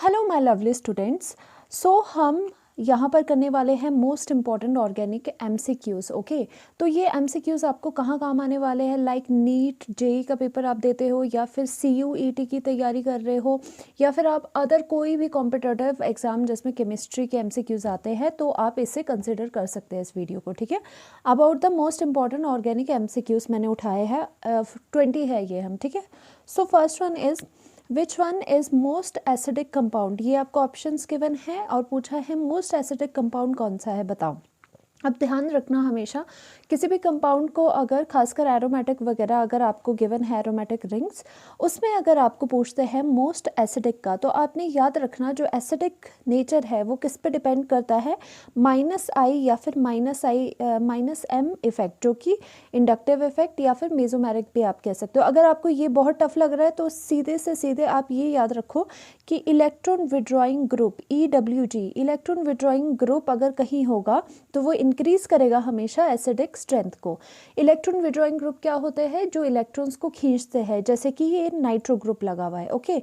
Hello my lovely students. So हम यहाँ पर करने वाले हैं most important organic MCQs. Okay, तो ये एमसीक्यूज़ आपको कहाँ काम आने वाले हैं, लाइक नीट जेई का पेपर आप देते हो, या फिर सीयूईटी की तैयारी कर रहे हो, या फिर आप अदर कोई भी कॉम्पिटिटिव एग्जाम जिसमें केमिस्ट्री के एमसीक्यूज़ आते हैं, तो आप इसे कंसिडर कर सकते हैं इस वीडियो को। ठीक है, about the most important organic MCQs मैंने उठाए हैं, 20 है ये हम। ठीक है, so first one is which one is most acidic compound. ये आपको ऑप्शंस गिवन है और पूछा है मोस्ट एसिडिक कंपाउंड कौन सा है, बताओ। अब ध्यान रखना हमेशा किसी भी कंपाउंड को, अगर खासकर एरोमेटिक वगैरह अगर आपको गिवन है एरोमेटिक रिंग्स, उसमें अगर आपको पूछते हैं मोस्ट एसिडिक का, तो आपने याद रखना जो एसिडिक नेचर है वो किस पे डिपेंड करता है, -I या फिर -M इफेक्ट, जो कि इंडक्टिव इफेक्ट या फिर मेसोमेरिक भी आप कह सकते हो। अगर आपको ये बहुत टफ लग रहा है तो सीधे से सीधे आप ये याद रखो कि electron withdrawing group EWG, electron withdrawing group अगर कहीं होगा तो वो इंक्रीज करेगा हमेशा एसिडिक स्ट्रेंथ को। इलेक्ट्रॉन विड्रॉइंग ग्रुप क्या होते हैं, जो इलेक्ट्रॉन्स को खींचते हैं, जैसे कि ये नाइट्रो ग्रुप लगा हुआ है। ओके,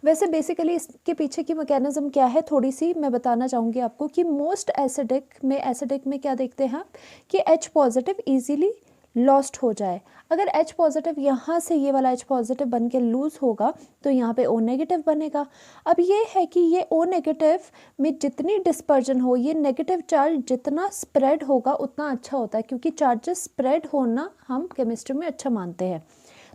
वैसे बेसिकली इसके पीछे की मैकेनिज्म क्या है थोड़ी सी मैं बताना चाहूँगी आपको कि मोस्ट एसिडिक में क्या देखते हैं आप कि H पॉजिटिव ईजिली लॉस्ट हो जाए। अगर H पॉजिटिव यहाँ से ये वाला H पॉजिटिव बन के लूज होगा तो यहाँ पे O नेगेटिव बनेगा। अब ये है कि ये O नेगेटिव में जितनी डिस्पर्जन हो, ये नेगेटिव चार्ज जितना स्प्रेड होगा उतना अच्छा होता है, क्योंकि चार्जेस स्प्रेड होना हम केमिस्ट्री में अच्छा मानते हैं।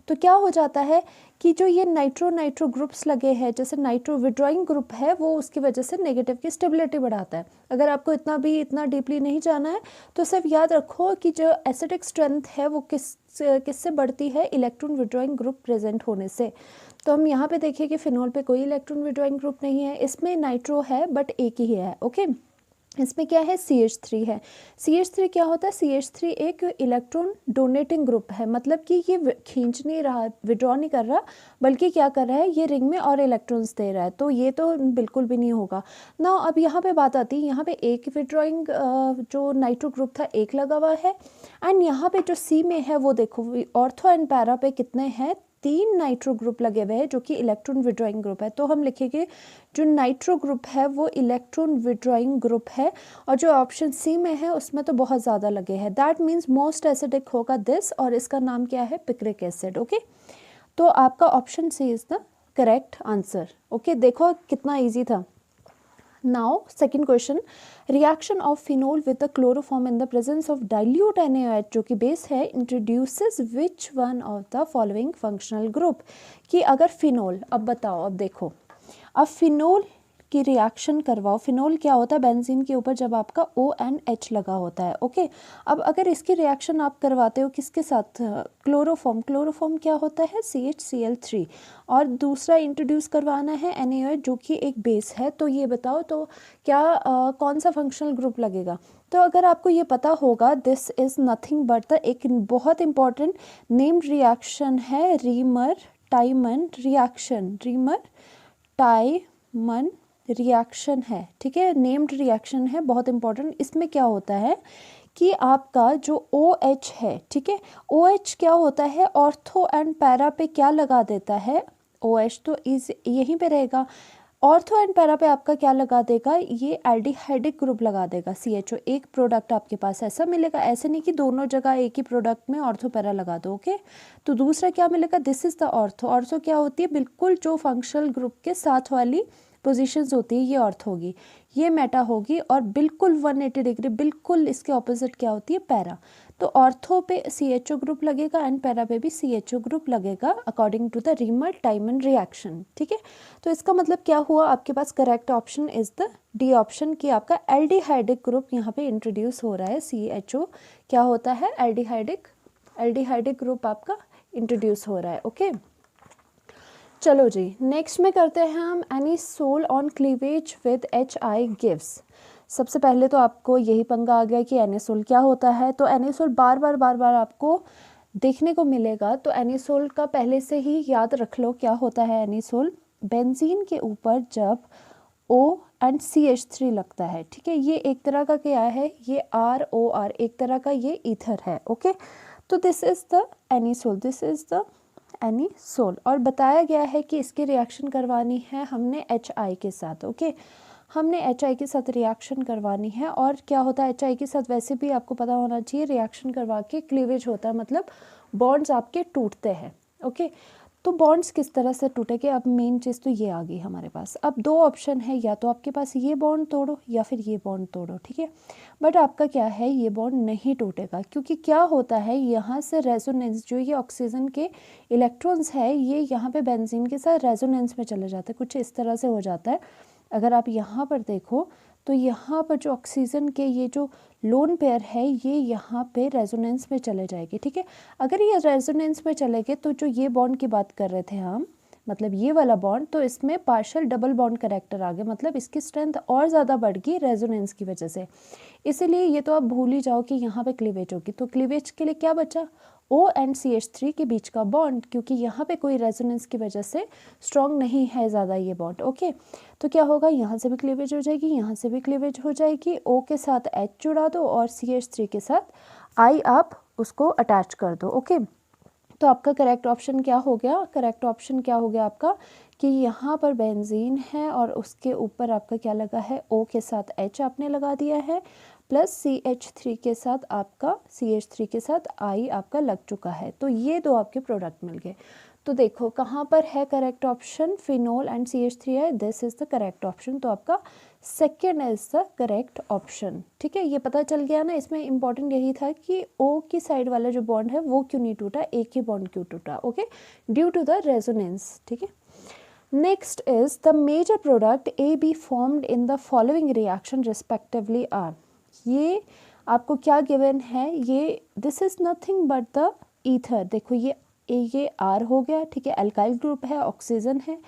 तो क्या हो जाता है कि जो ये नाइट्रो ग्रुप्स लगे हैं, जैसे नाइट्रो विड्रॉइंग ग्रुप है, वो उसकी वजह से नेगेटिव की स्टेबिलिटी बढ़ाता है। अगर आपको इतना डीपली नहीं जाना है तो सिर्फ याद रखो कि जो एसिडिक स्ट्रेंथ है वो किससे बढ़ती है, इलेक्ट्रॉन विड्रॉइंग ग्रुप प्रेजेंट होने से। तो हम यहाँ पे देखिए कि फिनोल पे कोई इलेक्ट्रॉन विड्रॉइंग ग्रुप नहीं है, इसमें नाइट्रो है बट एक ही है। ओके, इसमें क्या है, CH3 है। CH3 क्या होता है, CH3 एक इलेक्ट्रॉन डोनेटिंग ग्रुप है, मतलब कि ये खींच नहीं रहा, विड्रॉ नहीं कर रहा, बल्कि क्या कर रहा है, ये रिंग में और इलेक्ट्रॉन्स दे रहा है, तो ये तो बिल्कुल भी नहीं होगा ना। अब यहाँ पे बात आती है, यहाँ पे एक विड्रॉइंग जो नाइट्रो ग्रुप था एक लगा हुआ है, एंड यहाँ पे जो C में है वो देखो ऑर्थो एंड पैरा पे कितने हैं, 3 नाइट्रो ग्रुप लगे हुए हैं जो कि इलेक्ट्रॉन विड्रॉइंग ग्रुप है। तो हम लिखेंगे जो नाइट्रो ग्रुप है वो इलेक्ट्रॉन विड्रॉइंग ग्रुप है, और जो ऑप्शन C में है उसमें तो बहुत ज़्यादा लगे हैं। दैट मीन्स मोस्ट एसिडिक होगा दिस, और इसका नाम क्या है, पिक्रिक एसिड। ओके, तो आपका option C is the correct answer. Okay, देखो कितना ईजी था। Now second question, reaction of phenol with the chloroform in the presence of dilute NaOH जो कि बेस है introduces which one of the following functional group। कि अगर phenol, अब बताओ, अब देखो, अब फिनोल की रिएक्शन करवाओ। फिनोल क्या होता है, बेंजीन के ऊपर जब आपका ONH लगा होता है। ओके, अब अगर इसकी रिएक्शन आप करवाते हो किसके साथ, क्लोरोफॉर्म क्या होता है, CHCl3, और दूसरा इंट्रोड्यूस करवाना है NaOH जो कि एक बेस है। तो ये बताओ तो क्या कौन सा फंक्शनल ग्रुप लगेगा। तो अगर आपको ये पता होगा, this is nothing but the एक बहुत इंपॉर्टेंट नेम्ड रिएक्शन है, reamer Tiemann reaction, reamer Tiemann reaction है। ठीक है, नेम्ड रिएक्शन है, बहुत इंपॉर्टेंट। इसमें क्या होता है कि आपका जो OH है, ठीक है, OH क्या होता है, ऑर्थो एंड पैरा पे क्या लगा देता है, OH तो इस यहीं पे रहेगा, ऑर्थो एंड पैरा पे आपका क्या लगा देगा, ये एल्डिहाइडिक ग्रुप लगा देगा, CHO। एक प्रोडक्ट आपके पास ऐसा मिलेगा, ऐसे नहीं कि दोनों जगह एक ही प्रोडक्ट में ऑर्थो पैरा लगा दो। ओके, तो दूसरा क्या मिलेगा, this is the ortho. Ortho क्या होती है, बिल्कुल जो फंक्शनल ग्रुप के साथ वाली पोजीशंस होती है ये ऑर्थो होगी, ये मेटा होगी, और बिल्कुल 180 डिग्री बिल्कुल इसके ऑपोजिट क्या होती है, पैरा। तो ऑर्थो पे CHO ग्रुप लगेगा एंड पैरा पे भी CHO ग्रुप लगेगा according to the Reimer Tiemann reaction. ठीक है, तो इसका मतलब क्या हुआ, आपके पास correct option is the D option, कि आपका एल्डिहाइडिक ग्रुप यहाँ पे इंट्रोड्यूस हो रहा है। CHO क्या होता है, एल्डिहाइडिक ग्रुप आपका इंट्रोड्यूस हो रहा है। ओके, चलो जी, नेक्स्ट में करते हैं हम anisole on cleavage with HI gives. सबसे पहले तो आपको यही पंगा आ गया कि एनिसोल क्या होता है। तो एनिसोल बार बार आपको देखने को मिलेगा, तो एनिसोल का पहले से ही याद रख लो क्या होता है। एनिसोल बेंजीन के ऊपर जब O एंड CH3 लगता है, ठीक है, ये एक तरह का क्या है, ये ROR एक तरह का ये ईथर है। ओके, तो this is the anisole, this is the anisole. और बताया गया है कि इसकी रिएक्शन करवानी है हमने HI के साथ। ओके, हमने HI के साथ रिएक्शन करवानी है। और क्या होता है HI के साथ, वैसे भी आपको पता होना चाहिए, रिएक्शन करवा के क्लीवेज होता है, मतलब बॉन्ड्स आपके टूटते हैं। ओके, तो बॉन्ड्स किस तरह से टूटेंगे, अब मेन चीज़ तो ये आ गई हमारे पास। अब दो ऑप्शन है, या तो आपके पास ये बॉन्ड तोड़ो या फिर ये बॉन्ड तोड़ो, ठीक है। बट आपका क्या है, ये बॉन्ड नहीं टूटेगा, क्योंकि क्या होता है यहाँ से रेजोनेंस, जो ये ऑक्सीजन के इलेक्ट्रॉन्स है ये यहाँ पे बेंजीन के साथ रेजोनेंस में चले जाते हैं, कुछ इस तरह से हो जाता है। अगर आप यहाँ पर देखो तो यहाँ पर जो ऑक्सीजन के ये जो लोन पेयर है ये यहाँ पे रेजोनेंस में चले जाएगी, ठीक है। अगर ये रेजोनेंस में चले गए तो जो ये बॉन्ड की बात कर रहे थे हम, मतलब ये वाला बॉन्ड, तो इसमें पार्शियल डबल बॉन्ड कैरेक्टर आ गया, मतलब इसकी स्ट्रेंथ और ज़्यादा बढ़ गई रेजोनेंस की वजह से। इसीलिए ये तो आप भूल ही जाओ कि यहाँ पे क्लीवेज होगी। तो क्लीवेज के लिए क्या बचा, O एंड CH3 के बीच का बॉन्ड, क्योंकि यहाँ पे कोई रेजोनेंस की वजह से स्ट्रॉन्ग नहीं है ज़्यादा ये बॉन्ड। ओके, तो क्या होगा, यहाँ से भी क्लीवेज हो जाएगी, यहाँ से भी क्लीवेज हो जाएगी। O के साथ H जुड़ा दो और CH3 के साथ I आप उसको अटैच कर दो। ओके, तो आपका करेक्ट ऑप्शन क्या हो गया, करेक्ट ऑप्शन क्या हो गया आपका कि यहाँ पर बेंजीन है और उसके ऊपर आपका क्या लगा है, O के साथ H आपने लगा दिया है, प्लस CH3 के साथ आपका CH3 के साथ I आपका लग चुका है। तो ये दो आपके प्रोडक्ट मिल गए। तो देखो कहाँ पर है correct option, phenol and CH3 है, this is the correct option. तो आपका second is the correct option, ठीक है। ये पता चल गया ना, इसमें इंपॉर्टेंट यही था कि O की साइड वाला जो बॉन्ड है वो क्यों नहीं टूटा, एक ही बॉन्ड क्यों टूटा। Okay, due to the resonance, ठीक है। Next is the major product AB formed in the following reaction respectively are. ये आपको क्या गिवन है, ये this is nothing but the ether. देखो ये R हो गया, ठीक है, अल्काइल ग्रुप है, ऑक्सीजन है,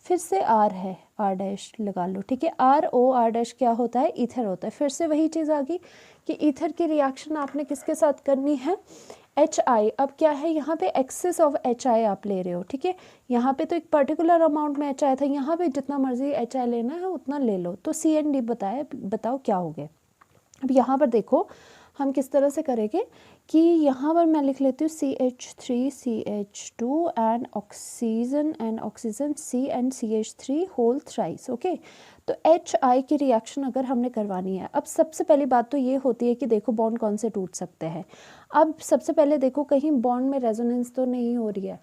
फिर से R है, R डैश लगा लो, ठीक है। RO डैश क्या होता है, ईथर होता है। फिर से वही चीज़ आ गई कि ईथर की रिएक्शन आपने किसके साथ करनी है, HI। अब क्या है, यहाँ पे एक्सेस ऑफ HI आप ले रहे हो, ठीक है। यहाँ पे तो एक पर्टिकुलर अमाउंट में HI था, यहाँ पे जितना मर्जी HI लेना है उतना ले लो। तो CND बताओ क्या हो गया। अब यहाँ पर देखो हम किस तरह से करेंगे कि यहाँ पर मैं लिख लेती हूँ CH3 CH2 and oxygen C and CH3 whole thrice. Okay, तो HI की रिएक्शन अगर हमने करवानी है, अब सबसे पहली बात तो ये होती है कि देखो बॉन्ड कौन से टूट सकते हैं। अब सबसे पहले देखो कहीं बॉन्ड में रेजोनेंस तो नहीं हो रही है,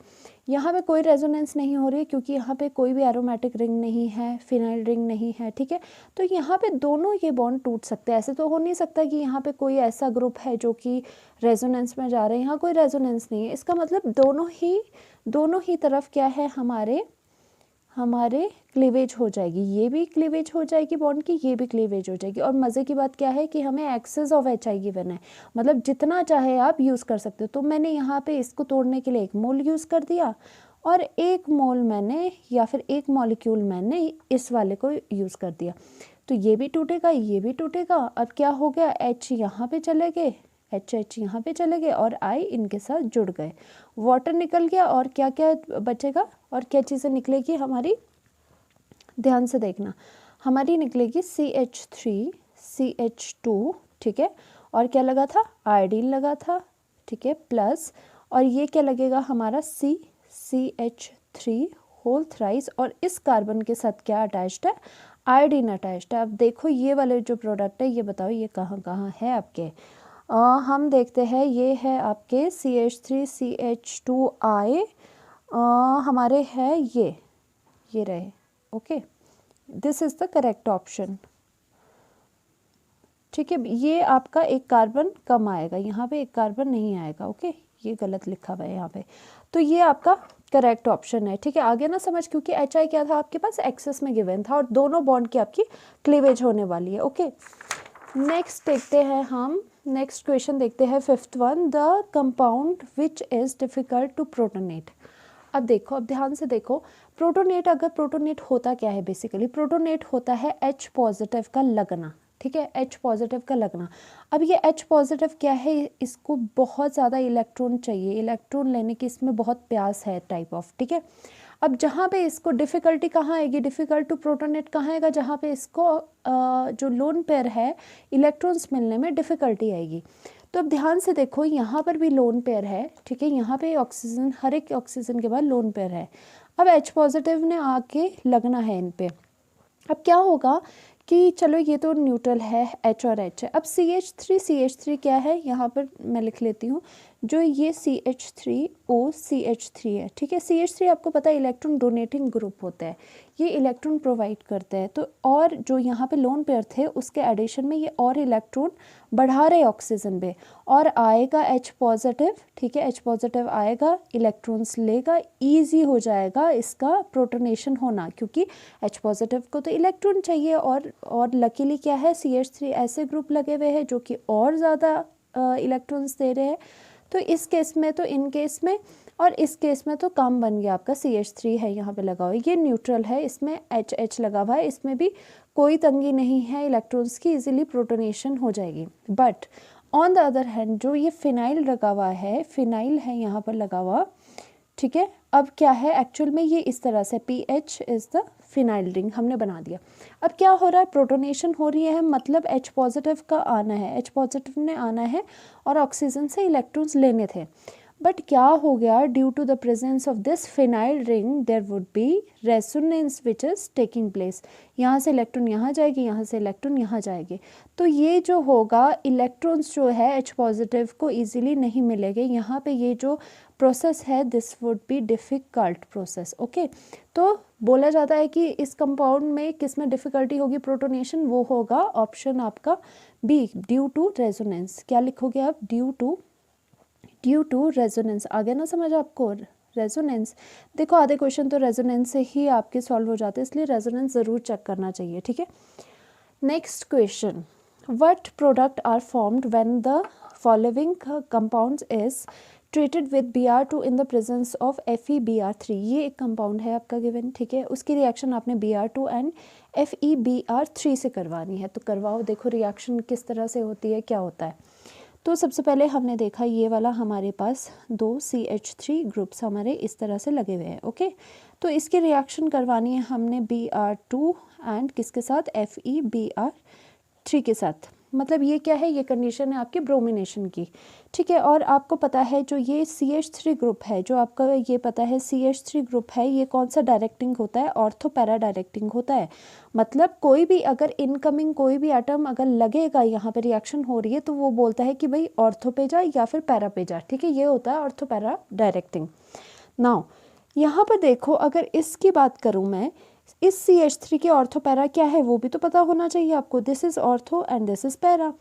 यहाँ पे कोई रेजोनेंस नहीं हो रही है, क्योंकि यहाँ पे कोई भी एरोमेटिक रिंग नहीं है, फिनाइल रिंग नहीं है, ठीक है। तो यहाँ पे दोनों ये बॉन्ड टूट सकते हैं। ऐसे तो हो नहीं सकता कि यहाँ पे कोई ऐसा ग्रुप है जो कि रेजोनेंस में जा रहे हैं, यहाँ कोई रेजोनेंस नहीं है। इसका मतलब दोनों ही तरफ क्या है, हमारे क्लीवेज हो जाएगी, ये भी क्लीवेज हो जाएगी बॉन्ड की, ये भी क्लीवेज हो जाएगी। और मज़े की बात क्या है कि हमें एक्सेस ऑफ HI गिवन है, मतलब जितना चाहे आप यूज़ कर सकते हो। तो मैंने यहाँ पे इसको तोड़ने के लिए 1 मोल यूज़ कर दिया और 1 मोल मैंने या फिर 1 मॉलिक्यूल मैंने इस वाले को यूज़ कर दिया। तो ये भी टूटेगा, ये भी टूटेगा। अब क्या हो गया, H यहाँ पे चले गए, HH यहाँ पे चले गए और I इनके साथ जुड़ गए, वाटर निकल गया। और क्या क्या बचेगा और क्या चीज़ें निकलेगी हमारी, ध्यान से देखना, हमारी निकलेगी CH3 CH2, ठीक है, और क्या लगा था, आयोडीन लगा था, ठीक है, प्लस, और ये क्या लगेगा हमारा CH3 होल थ्राइस, और इस कार्बन के साथ क्या अटैच्ड है, आयोडीन अटैच्ड है। अब देखो ये वाले जो प्रोडक्ट है ये बताओ ये कहाँ कहाँ है आपके। हम देखते हैं ये है आपके CH3 CH2I हमारे है ये रहे। Okay, this is the correct option, ठीक है। ये आपका एक कार्बन कम आएगा, यहाँ पे एक कार्बन नहीं आएगा। ओके, ये गलत लिखा हुआ है यहाँ पे। तो ये आपका करेक्ट ऑप्शन है, ठीक है। आगे ना समझ, क्योंकि HI क्या था आपके पास, एक्सेस में गिवन था और दोनों बॉन्ड की आपकी क्लीवेज होने वाली है। ओके, नेक्स्ट देखते हैं हम, नेक्स्ट क्वेश्चन देखते हैं 5th one, the compound which is difficult to protonate. अब देखो, अब ध्यान से देखो, प्रोटोनेट, अगर प्रोटोनेट होता क्या है, बेसिकली प्रोटोनेट होता है H पॉजिटिव का लगना, ठीक है, H पॉजिटिव का लगना। अब ये H पॉजिटिव क्या है, इसको बहुत ज़्यादा इलेक्ट्रॉन चाहिए, इलेक्ट्रॉन लेने की इसमें बहुत प्यास है टाइप ऑफ, ठीक है। अब जहाँ पे इसको डिफ़िकल्टी कहाँ आएगी, डिफ़िकल्ट टू प्रोटोनेट कहाँ आएगा, जहाँ पे इसको जो लोन पेयर है इलेक्ट्रॉन्स मिलने में डिफ़िकल्टी आएगी। तो अब ध्यान से देखो, यहाँ पर भी लोन पेयर है, ठीक है, यहाँ पे ऑक्सीजन, हर एक ऑक्सीजन के बाद लोन पेयर है। अब H पॉजिटिव ने आके लगना है इन पे। अब क्या होगा कि चलो ये तो न्यूट्रल है, H और H है। अब CH3 क्या है, यहाँ पर मैं लिख लेती हूँ, जो ये CH3OCH3 है, ठीक है। CH3 आपको पता है इलेक्ट्रॉन डोनेटिंग ग्रुप होता है, ये इलेक्ट्रॉन प्रोवाइड करता है। तो और जो यहाँ पे लोन पेयर थे उसके एडिशन में ये और इलेक्ट्रॉन बढ़ा रहे ऑक्सीजन पे, और आएगा H पॉजिटिव, ठीक है, H पॉजिटिव आएगा, इलेक्ट्रॉन्स लेगा, ईजी हो जाएगा इसका प्रोटोनेशन होना, क्योंकि H पॉजिटिव को तो इलेक्ट्रॉन चाहिए। और लकीली क्या है, CH3 ऐसे ग्रुप लगे हुए हैं जो कि और ज़्यादा इलेक्ट्रॉन्स दे रहे हैं। तो इस केस में तो इन केस में और इस केस में तो काम बन गया आपका। CH3 है यहाँ पे लगा हुआ, ये न्यूट्रल है, इसमें HH लगा हुआ है, इसमें भी कोई तंगी नहीं है इलेक्ट्रॉन्स की, इजीली प्रोटोनेशन हो जाएगी। But on the other hand जो ये फिनाइल लगा हुआ है, फिनाइल है यहाँ पर लगा हुआ, ठीक है। अब क्या है एक्चुअल में, ये इस तरह से PH is the phenyl ring हमने बना दिया। अब क्या हो रहा है, प्रोटोनेशन हो रही है, मतलब H पॉजिटिव का आना है, H पॉजिटिव ने आना है और ऑक्सीजन से इलेक्ट्रॉन्स लेने थे। बट क्या हो गया, due to the presence of this phenyl ring there would be resonance which is taking place. यहाँ से इलेक्ट्रॉन यहाँ जाएगी, यहाँ से इलेक्ट्रॉन यहाँ जाएगी, तो ये जो होगा इलेक्ट्रॉन्स जो है H पॉजिटिव को ईजिली नहीं मिलेंगे। यहाँ पे ये जो प्रोसेस है this would be difficult process, okay. तो बोला जाता है कि इस कंपाउंड में किस में डिफ़िकल्टी होगी प्रोटोनेशन, वो होगा ऑप्शन आपका बी, ड्यू टू रेजोनेंस। क्या लिखोगे आप, ड्यू टू रेजोनेंस। आ गया ना समझ आपको, रेजोनेंस। देखो आधे क्वेश्चन तो रेजोनेंस से ही आपके सॉल्व हो जाते हैं, इसलिए रेजोनेंस ज़रूर चेक करना चाहिए, ठीक है। Next question, what product are formed when the following compounds is treated with Br2 in the presence of FeBr3। ये एक कंपाउंड है आपका गिवन, ठीक है, उसकी रिएक्शन आपने Br2 एंड FeBr3 से करवानी है। तो करवाओ, देखो रिएक्शन किस तरह से होती है, क्या होता है। तो सबसे पहले हमने देखा ये वाला हमारे पास 2 CH3 ग्रुप्स हमारे इस तरह से लगे हुए हैं, ओके। तो इसकी रिएक्शन करवानी है हमने Br2 एंड किसके साथ, FeBr3 के साथ। मतलब ये क्या है, ये कंडीशन है आपकी ब्रोमिनेशन की, ठीक है। और आपको पता है जो ये CH3 ग्रुप है, जो आपका ये पता है CH3 ग्रुप है, ये कौन सा डायरेक्टिंग होता है, ऑर्थो पैरा डायरेक्टिंग होता है। मतलब कोई भी अगर इनकमिंग कोई भी एटम अगर लगेगा, यहाँ पे रिएक्शन हो रही है, तो वो बोलता है कि भाई ऑर्थो पे जा या फिर पैरा पे जा, ठीक है, ये होता है ऑर्थो पैरा डायरेक्टिंग। नाउ यहाँ पर देखो, अगर इसकी बात करूँ मैं, इस CH3 के ऑर्थो पैरा क्या है वो भी तो पता होना चाहिए आपको। This is ortho and this is para.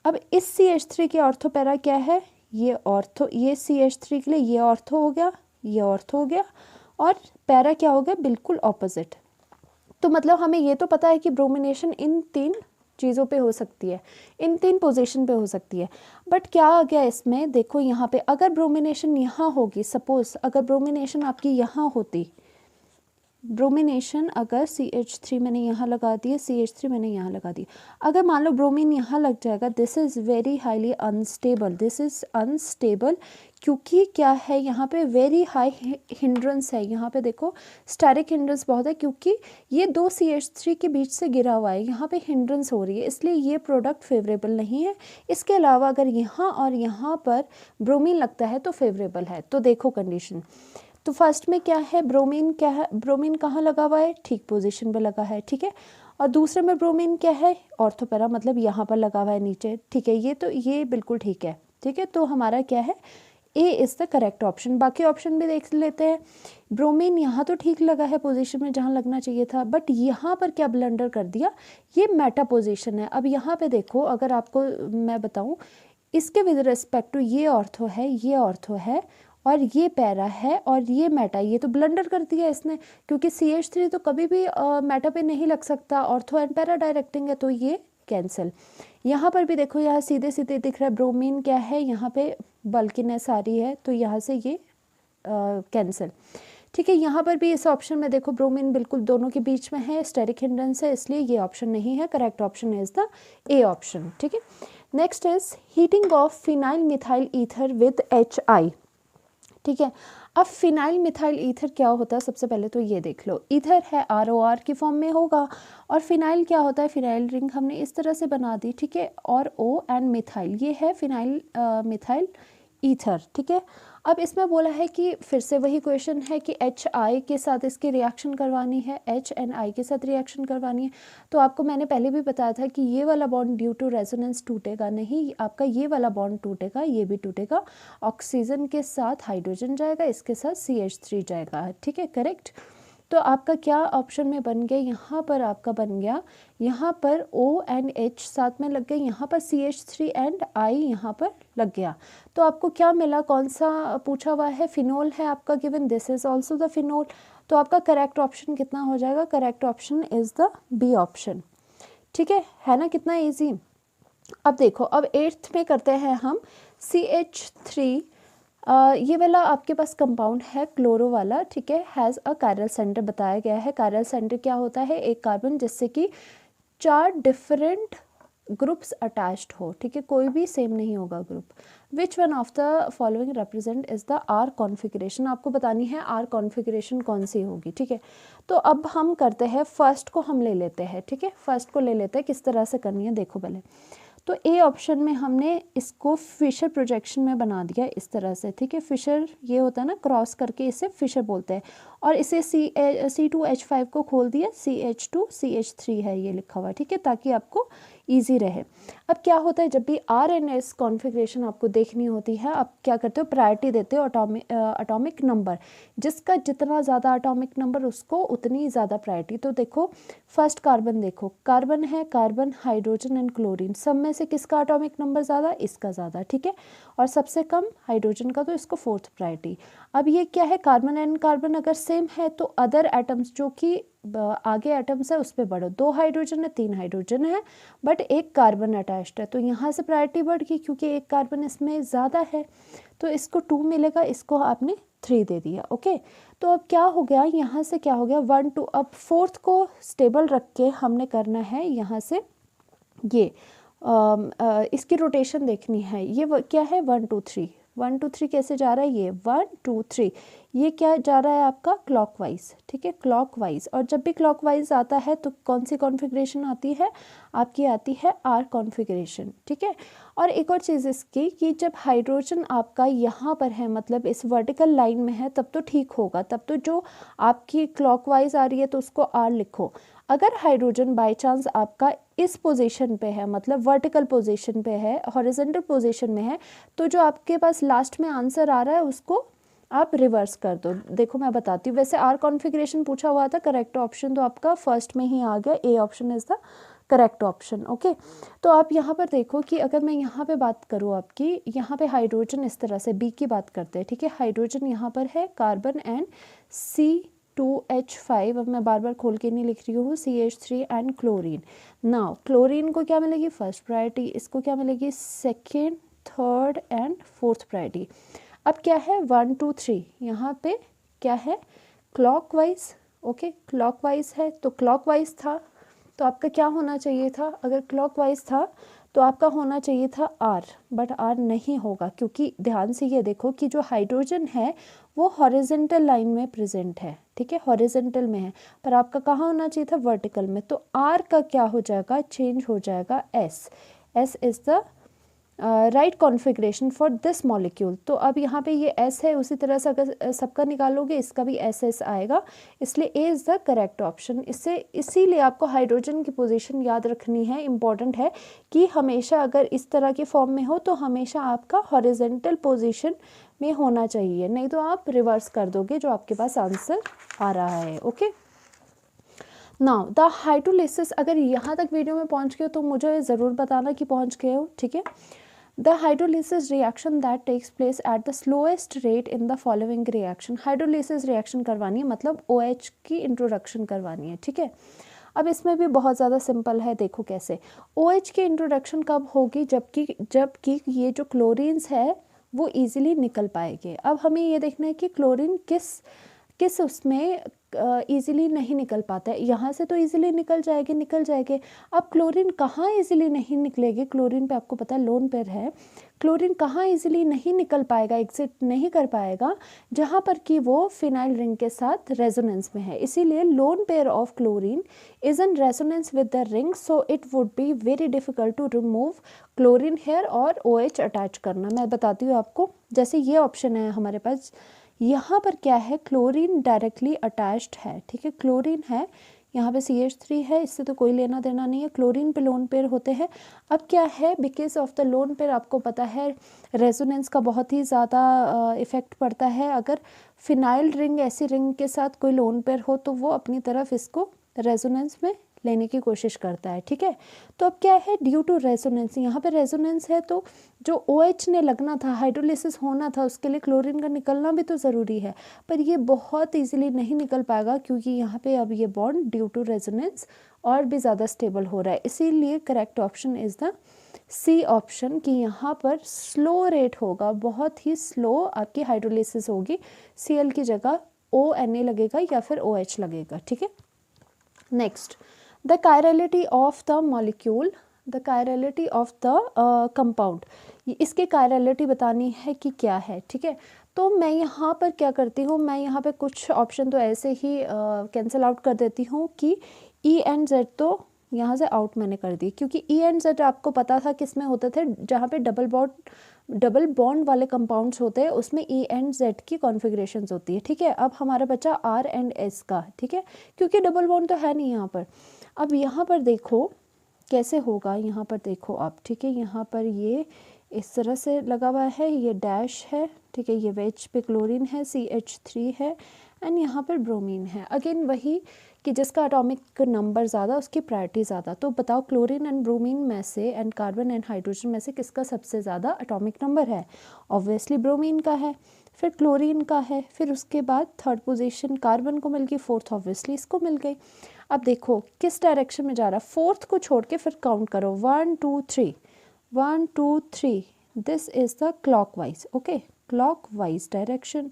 अब इस CH3 के ऑर्थो पैरा क्या है, ये ऑर्थो, ये CH3 के लिए ये ऑर्थो हो गया, ये ऑर्थो हो गया, और पैरा क्या हो गया, बिल्कुल ऑपोजिट। तो मतलब हमें ये तो पता है कि ब्रोमिनेशन इन 3 चीज़ों पे हो सकती है, इन 3 पोजीशन पे हो सकती है। बट क्या आ गया इसमें, देखो यहाँ पे अगर ब्रोमिनेशन यहाँ होगी, सपोज अगर ब्रोमिनेशन आपकी यहाँ होती, ब्रोमिनेशन अगर CH3 मैंने यहाँ लगा दिया, CH3 मैंने यहाँ लगा दिया, अगर मान लो ब्रोमीन यहाँ लग जाएगा, this is very highly unstable, this is unstable, क्योंकि क्या है यहाँ पे वेरी हाई हिंड्रेंस है। यहाँ पे देखो स्टेरिक हिंड्रेंस बहुत है, क्योंकि ये 2 CH3 के बीच से गिरा हुआ है, यहाँ पे हिंड्रेंस हो रही है, इसलिए ये प्रोडक्ट फेवरेबल नहीं है। इसके अलावा अगर यहाँ और यहाँ पर ब्रोमीन लगता है तो फेवरेबल है। तो देखो कंडीशन, तो फर्स्ट में क्या है, ब्रोमीन क्या है, ब्रोमीन कहाँ लगा हुआ है, ठीक पोजीशन पे लगा है, ठीक है। और दूसरे में ब्रोमीन क्या है, ऑर्थो पैरा, मतलब यहाँ पर लगा हुआ है नीचे, ठीक है। ये तो ये बिल्कुल ठीक है, ठीक है। तो हमारा क्या है, A is the correct option. बाकी ऑप्शन भी देख लेते हैं। ब्रोमीन यहाँ तो ठीक लगा है पोजीशन में जहाँ लगना चाहिए था, बट यहाँ पर क्या ब्लंडर कर दिया, ये मेटा पोजीशन है। अब यहाँ पे देखो, अगर आपको मैं बताऊँ, इसके विद रिस्पेक्ट टू ये ऑर्थो है, ये ऑर्थो है, और ये पैरा है, और ये मेटा, ये तो ब्लंडर कर दिया इसने, क्योंकि CH3 तो कभी भी मेटा पे नहीं लग सकता, ऑर्थो एंड पैरा डायरेक्टिंग है, तो ये कैंसिल। यहाँ पर भी देखो, यहाँ सीधे सीधे दिख रहा है, ब्रोमीन क्या है, यहाँ पे बल्कीनेस आ रही है, तो यहाँ से ये कैंसिल, ठीक है। यहाँ पर भी इस ऑप्शन में देखो ब्रोमीन बिल्कुल दोनों के बीच में है, स्टेरिक हिंड्रेंस है, इसलिए ये ऑप्शन नहीं है, correct option is the A option, ठीक है। Next is heating of phenyl methyl ether with HI, ठीक है। अब फिनाइल मिथाइल ईथर क्या होता है, सबसे पहले तो ये देख लो, ईथर है ROR की फॉर्म में होगा, और फिनाइल क्या होता है, फिनाइल रिंग हमने इस तरह से बना दी, ठीक है, और O एंड मिथाइल, ये है फिनाइल मिथाइल ईथर, ठीक है। अब इसमें बोला है कि फिर से वही क्वेश्चन है कि HI के साथ इसकी रिएक्शन करवानी है, HNI के साथ रिएक्शन करवानी है। तो आपको मैंने पहले भी बताया था कि ये वाला बॉन्ड ड्यू टू रेजोनेंस टूटेगा नहीं, आपका ये वाला बॉन्ड टूटेगा, ये भी टूटेगा, ऑक्सीजन के साथ हाइड्रोजन जाएगा, इसके साथ CH3 जाएगा, ठीक है, करेक्ट। तो आपका क्या ऑप्शन में बन गया, यहाँ पर आपका बन गया, यहाँ पर O एंड H साथ में लग गए, यहाँ पर CH3 एंड I यहाँ पर लग गया। तो आपको क्या मिला, कौन सा पूछा हुआ है, फिनोल है आपका given, this is also the phenol. तो आपका करेक्ट ऑप्शन कितना हो जाएगा, correct option is the B option, ठीक है ना, कितना ईजी। अब देखो, अब 8th में करते हैं हम CH3, ये वाला आपके पास कंपाउंड है क्लोरो वाला, ठीक है, हैज़ अ कायरल सेंटर बताया गया है। कायरल सेंटर क्या होता है, एक कार्बन जिससे कि 4 डिफरेंट ग्रुप्स अटैच्ड हो, ठीक है, कोई भी सेम नहीं होगा group. Which one of the following represent is the R configuration, आपको बतानी है R कॉन्फ़िगरेशन कौन सी होगी, ठीक है। तो अब हम करते हैं, फर्स्ट को हम ले लेते हैं, ठीक है, फर्स्ट को ले लेते हैं, किस तरह से करनी है देखो पहले। तो A ऑप्शन में हमने इसको फिशर प्रोजेक्शन में बना दिया इस तरह से, ठीक है, फिशर ये होता है ना, क्रॉस करके इसे फिशर बोलते हैं, और इसे C2H5 को खोल दिया, CH2CH3 है ये लिखा हुआ, ठीक है, ताकि आपको ईजी रहे। अब क्या होता है, जब भी R एंड S कॉन्फ़िगरेशन आपको देखनी होती है, आप क्या करते हो, प्रायोरिटी देते हो अटोमिक नंबर, जिसका जितना ज़्यादा अटोमिक नंबर उसको उतनी ज़्यादा प्रायोरिटी। तो देखो फर्स्ट कार्बन, देखो कार्बन है, कार्बन, हाइड्रोजन एंड क्लोरीन, सब में से किसका अटोमिक नंबर ज़्यादा, इसका ज़्यादा, ठीक है, और सबसे कम हाइड्रोजन का, तो इसको 4th प्रायोरिटी। अब ये क्या है, कार्बन एंड कार्बन अगर सेम है तो अदर एटम्स जो कि आगे एटम्स है उस पर बढ़ो, 2 हाइड्रोजन है, 3 हाइड्रोजन है, बट एक कार्बन अटैच्ड है, तो यहाँ से प्रायोरिटी बढ़ गई क्योंकि एक कार्बन इसमें ज़्यादा है, तो इसको 2 मिलेगा, इसको आपने 3 दे दिया, ओके। तो अब क्या हो गया, यहाँ से क्या हो गया 1 2, अब 4th को स्टेबल रख के हमने करना है, यहाँ से ये इसकी रोटेशन देखनी है, ये क्या है 1 2 3, 1 2 3 कैसे जा रहा है, ये 1 2 3, ये क्या जा रहा है आपका क्लॉकवाइज, ठीक है, क्लॉकवाइज। और जब भी क्लॉकवाइज आता है तो कौन सी कॉन्फ़िगरेशन आती है, आपकी आती है R कॉन्फ़िगरेशन, ठीक है। और एक और चीज़ इसकी कि जब हाइड्रोजन आपका यहाँ पर है, मतलब इस वर्टिकल लाइन में है, तब तो ठीक होगा, तब तो जो आपकी क्लॉकवाइज आ रही है तो उसको R लिखो। अगर हाइड्रोजन बाय चांस आपका इस पोजीशन पे है, मतलब वर्टिकल पोजीशन पे है, हॉरिजॉन्टल पोजीशन में है, तो जो आपके पास लास्ट में आंसर आ रहा है उसको आप रिवर्स कर दो। देखो मैं बताती हूँ, वैसे R कॉन्फ़िगरेशन पूछा हुआ था, करेक्ट ऑप्शन तो आपका फर्स्ट में ही आ गया, A option is the correct option, okay. तो आप यहाँ पर देखो कि अगर मैं यहाँ पे बात करूँ आपकी, यहाँ पे हाइड्रोजन इस तरह से, B की बात करते हैं, ठीक है, हाइड्रोजन यहाँ पर है, कार्बन एंड C2H5, अब मैं बार बार खोल के नहीं लिख रही हूँ, CH3 and chlorine. Now chlorine को क्या मिलेगी, फर्स्ट प्रायोरिटी, इसको क्या मिलेगी, second, third and 4th priority. अब क्या है 1 2 3, यहाँ पे क्या है क्लॉकवाइज, ओके, क्लॉकवाइज है, तो क्लॉकवाइज था तो आपका क्या होना चाहिए था, अगर क्लॉकवाइज था तो आपका होना चाहिए था R, बट R नहीं होगा, क्योंकि ध्यान से ये देखो कि जो हाइड्रोजन है वो हॉरिजॉन्टल लाइन में प्रेजेंट है, ठीक है, हॉरिजॉन्टल में है, पर आपका कहाँ होना चाहिए था, वर्टिकल में। तो R का क्या हो जाएगा, चेंज हो जाएगा S is the right configuration for this molecule. तो अब यहाँ पे ये S है, उसी तरह से अगर सबका निकालोगे इसका भी SS आएगा, इसलिए A is the correct option. इससे इसीलिए आपको हाइड्रोजन की पोजीशन याद रखनी है, इम्पॉर्टेंट है कि हमेशा अगर इस तरह के फॉर्म में हो तो हमेशा आपका हॉरिजॉन्टल पोजीशन में होना चाहिए, नहीं तो आप रिवर्स कर दोगे जो आपके पास आंसर आ रहा है, ओके। नाउ द हाइड्रोलिसिस, अगर यहाँ तक वीडियो में पहुँच गए हो तो मुझे ज़रूर बताना कि पहुँच गए हो, ठीक है। The hydrolysis reaction that takes place at the slowest rate in the following reaction, hydrolysis reaction करवानी है, मतलब OH की इंट्रोडक्शन करवानी है, ठीक है। अब इसमें भी बहुत ज़्यादा सिंपल है, देखो कैसे OH की इंट्रोडक्शन कब होगी, जबकि ये जो क्लोरीन्स है वो इजीली निकल पाएंगे। अब हमें ये देखना है कि क्लोरीन किस उसमें ईजिली नहीं निकल पाता है। यहाँ से तो ईजिली निकल जाएगी। अब क्लोरीन कहाँ ईजिली नहीं निकलेगी, क्लोरीन पे आपको पता है लोन पेयर है, क्लोरीन कहाँ इजीली नहीं निकल पाएगा, एग्जिट नहीं कर पाएगा, जहाँ पर कि वो फिनाइल रिंग के साथ रेजोनेंस में है। इसीलिए lone pair of chlorine is in resonance with the ring, so it would be very difficult to remove chlorine here और OH अटैच करना। मैं बताती हूँ आपको, जैसे ये ऑप्शन है हमारे पास, यहाँ पर क्या है, क्लोरीन डायरेक्टली अटैच्ड है, ठीक है, क्लोरीन है, यहाँ पे CH3 है, इससे तो कोई लेना देना नहीं है, क्लोरीन पे लोन पेयर होते हैं। अब क्या है, because of the lone pair आपको पता है रेजोनेंस का बहुत ही ज़्यादा इफेक्ट पड़ता है। अगर फिनाइल रिंग ऐसी रिंग के साथ कोई लोन पेयर हो तो वो अपनी तरफ इसको रेजोनेंस में लेने की कोशिश करता है, ठीक है। तो अब क्या है, ड्यू टू रेजोनेंस, यहाँ पे रेजोनेंस है तो जो OH ने लगना था, हाइड्रोलिसिस होना था, उसके लिए क्लोरीन का निकलना भी तो ज़रूरी है, पर ये बहुत इजीली नहीं निकल पाएगा क्योंकि यहाँ पे अब ये बॉन्ड ड्यू टू रेजोनेंस और भी ज़्यादा स्टेबल हो रहा है। इसीलिए correct option is the C option, कि यहाँ पर स्लो रेट होगा, बहुत ही स्लो आपकी हाइड्रोलिसिस होगी, Cl की जगह ONA लगेगा या फिर OH लगेगा, ठीक है। Next, the chirality of the molecule, the chirality of the compound, इसके कायरलिटी बतानी है कि क्या है, ठीक है। तो मैं यहाँ पर क्या करती हूँ, मैं यहाँ पे कुछ ऑप्शन तो ऐसे ही कैंसिल आउट कर देती हूँ कि E एंड Z तो यहाँ से आउट मैंने कर दी, क्योंकि E एंड Z आपको पता था किस में होते थे, जहाँ पे डबल बॉन्ड वाले कंपाउंड्स होते हैं उसमें E एंड Z की कॉन्फ़िगरेशंस होती है, ठीक है। अब हमारा बचा R एंड S का, ठीक है, क्योंकि डबल बॉन्ड तो है नहीं यहाँ पर। अब यहाँ पर देखो कैसे होगा, यहाँ पर देखो आप, ठीक है, यहाँ पर ये इस तरह से लगा हुआ है, ये डैश है, ठीक है, ये वेज पे क्लोरीन है, CH3 है एंड यहाँ पर ब्रोमीन है। अगेन वही कि जिसका एटॉमिक नंबर ज़्यादा उसकी प्रायोरिटी ज़्यादा। तो बताओ क्लोरीन एंड ब्रोमीन में से एंड कार्बन एंड हाइड्रोजन में से किसका सबसे ज़्यादा एटॉमिक नंबर है? ऑब्वियसली ब्रोमीन का है, फिर क्लोरीन का है, फिर उसके बाद थर्ड पोजीशन कार्बन को मिल गई, फोर्थ ऑब्वियसली इसको मिल गई। अब देखो किस डायरेक्शन में जा रहा है, फोर्थ को छोड़ के फिर काउंट करो, 1 2 3 1 2 3, this is the clockwise, okay, clockwise direction,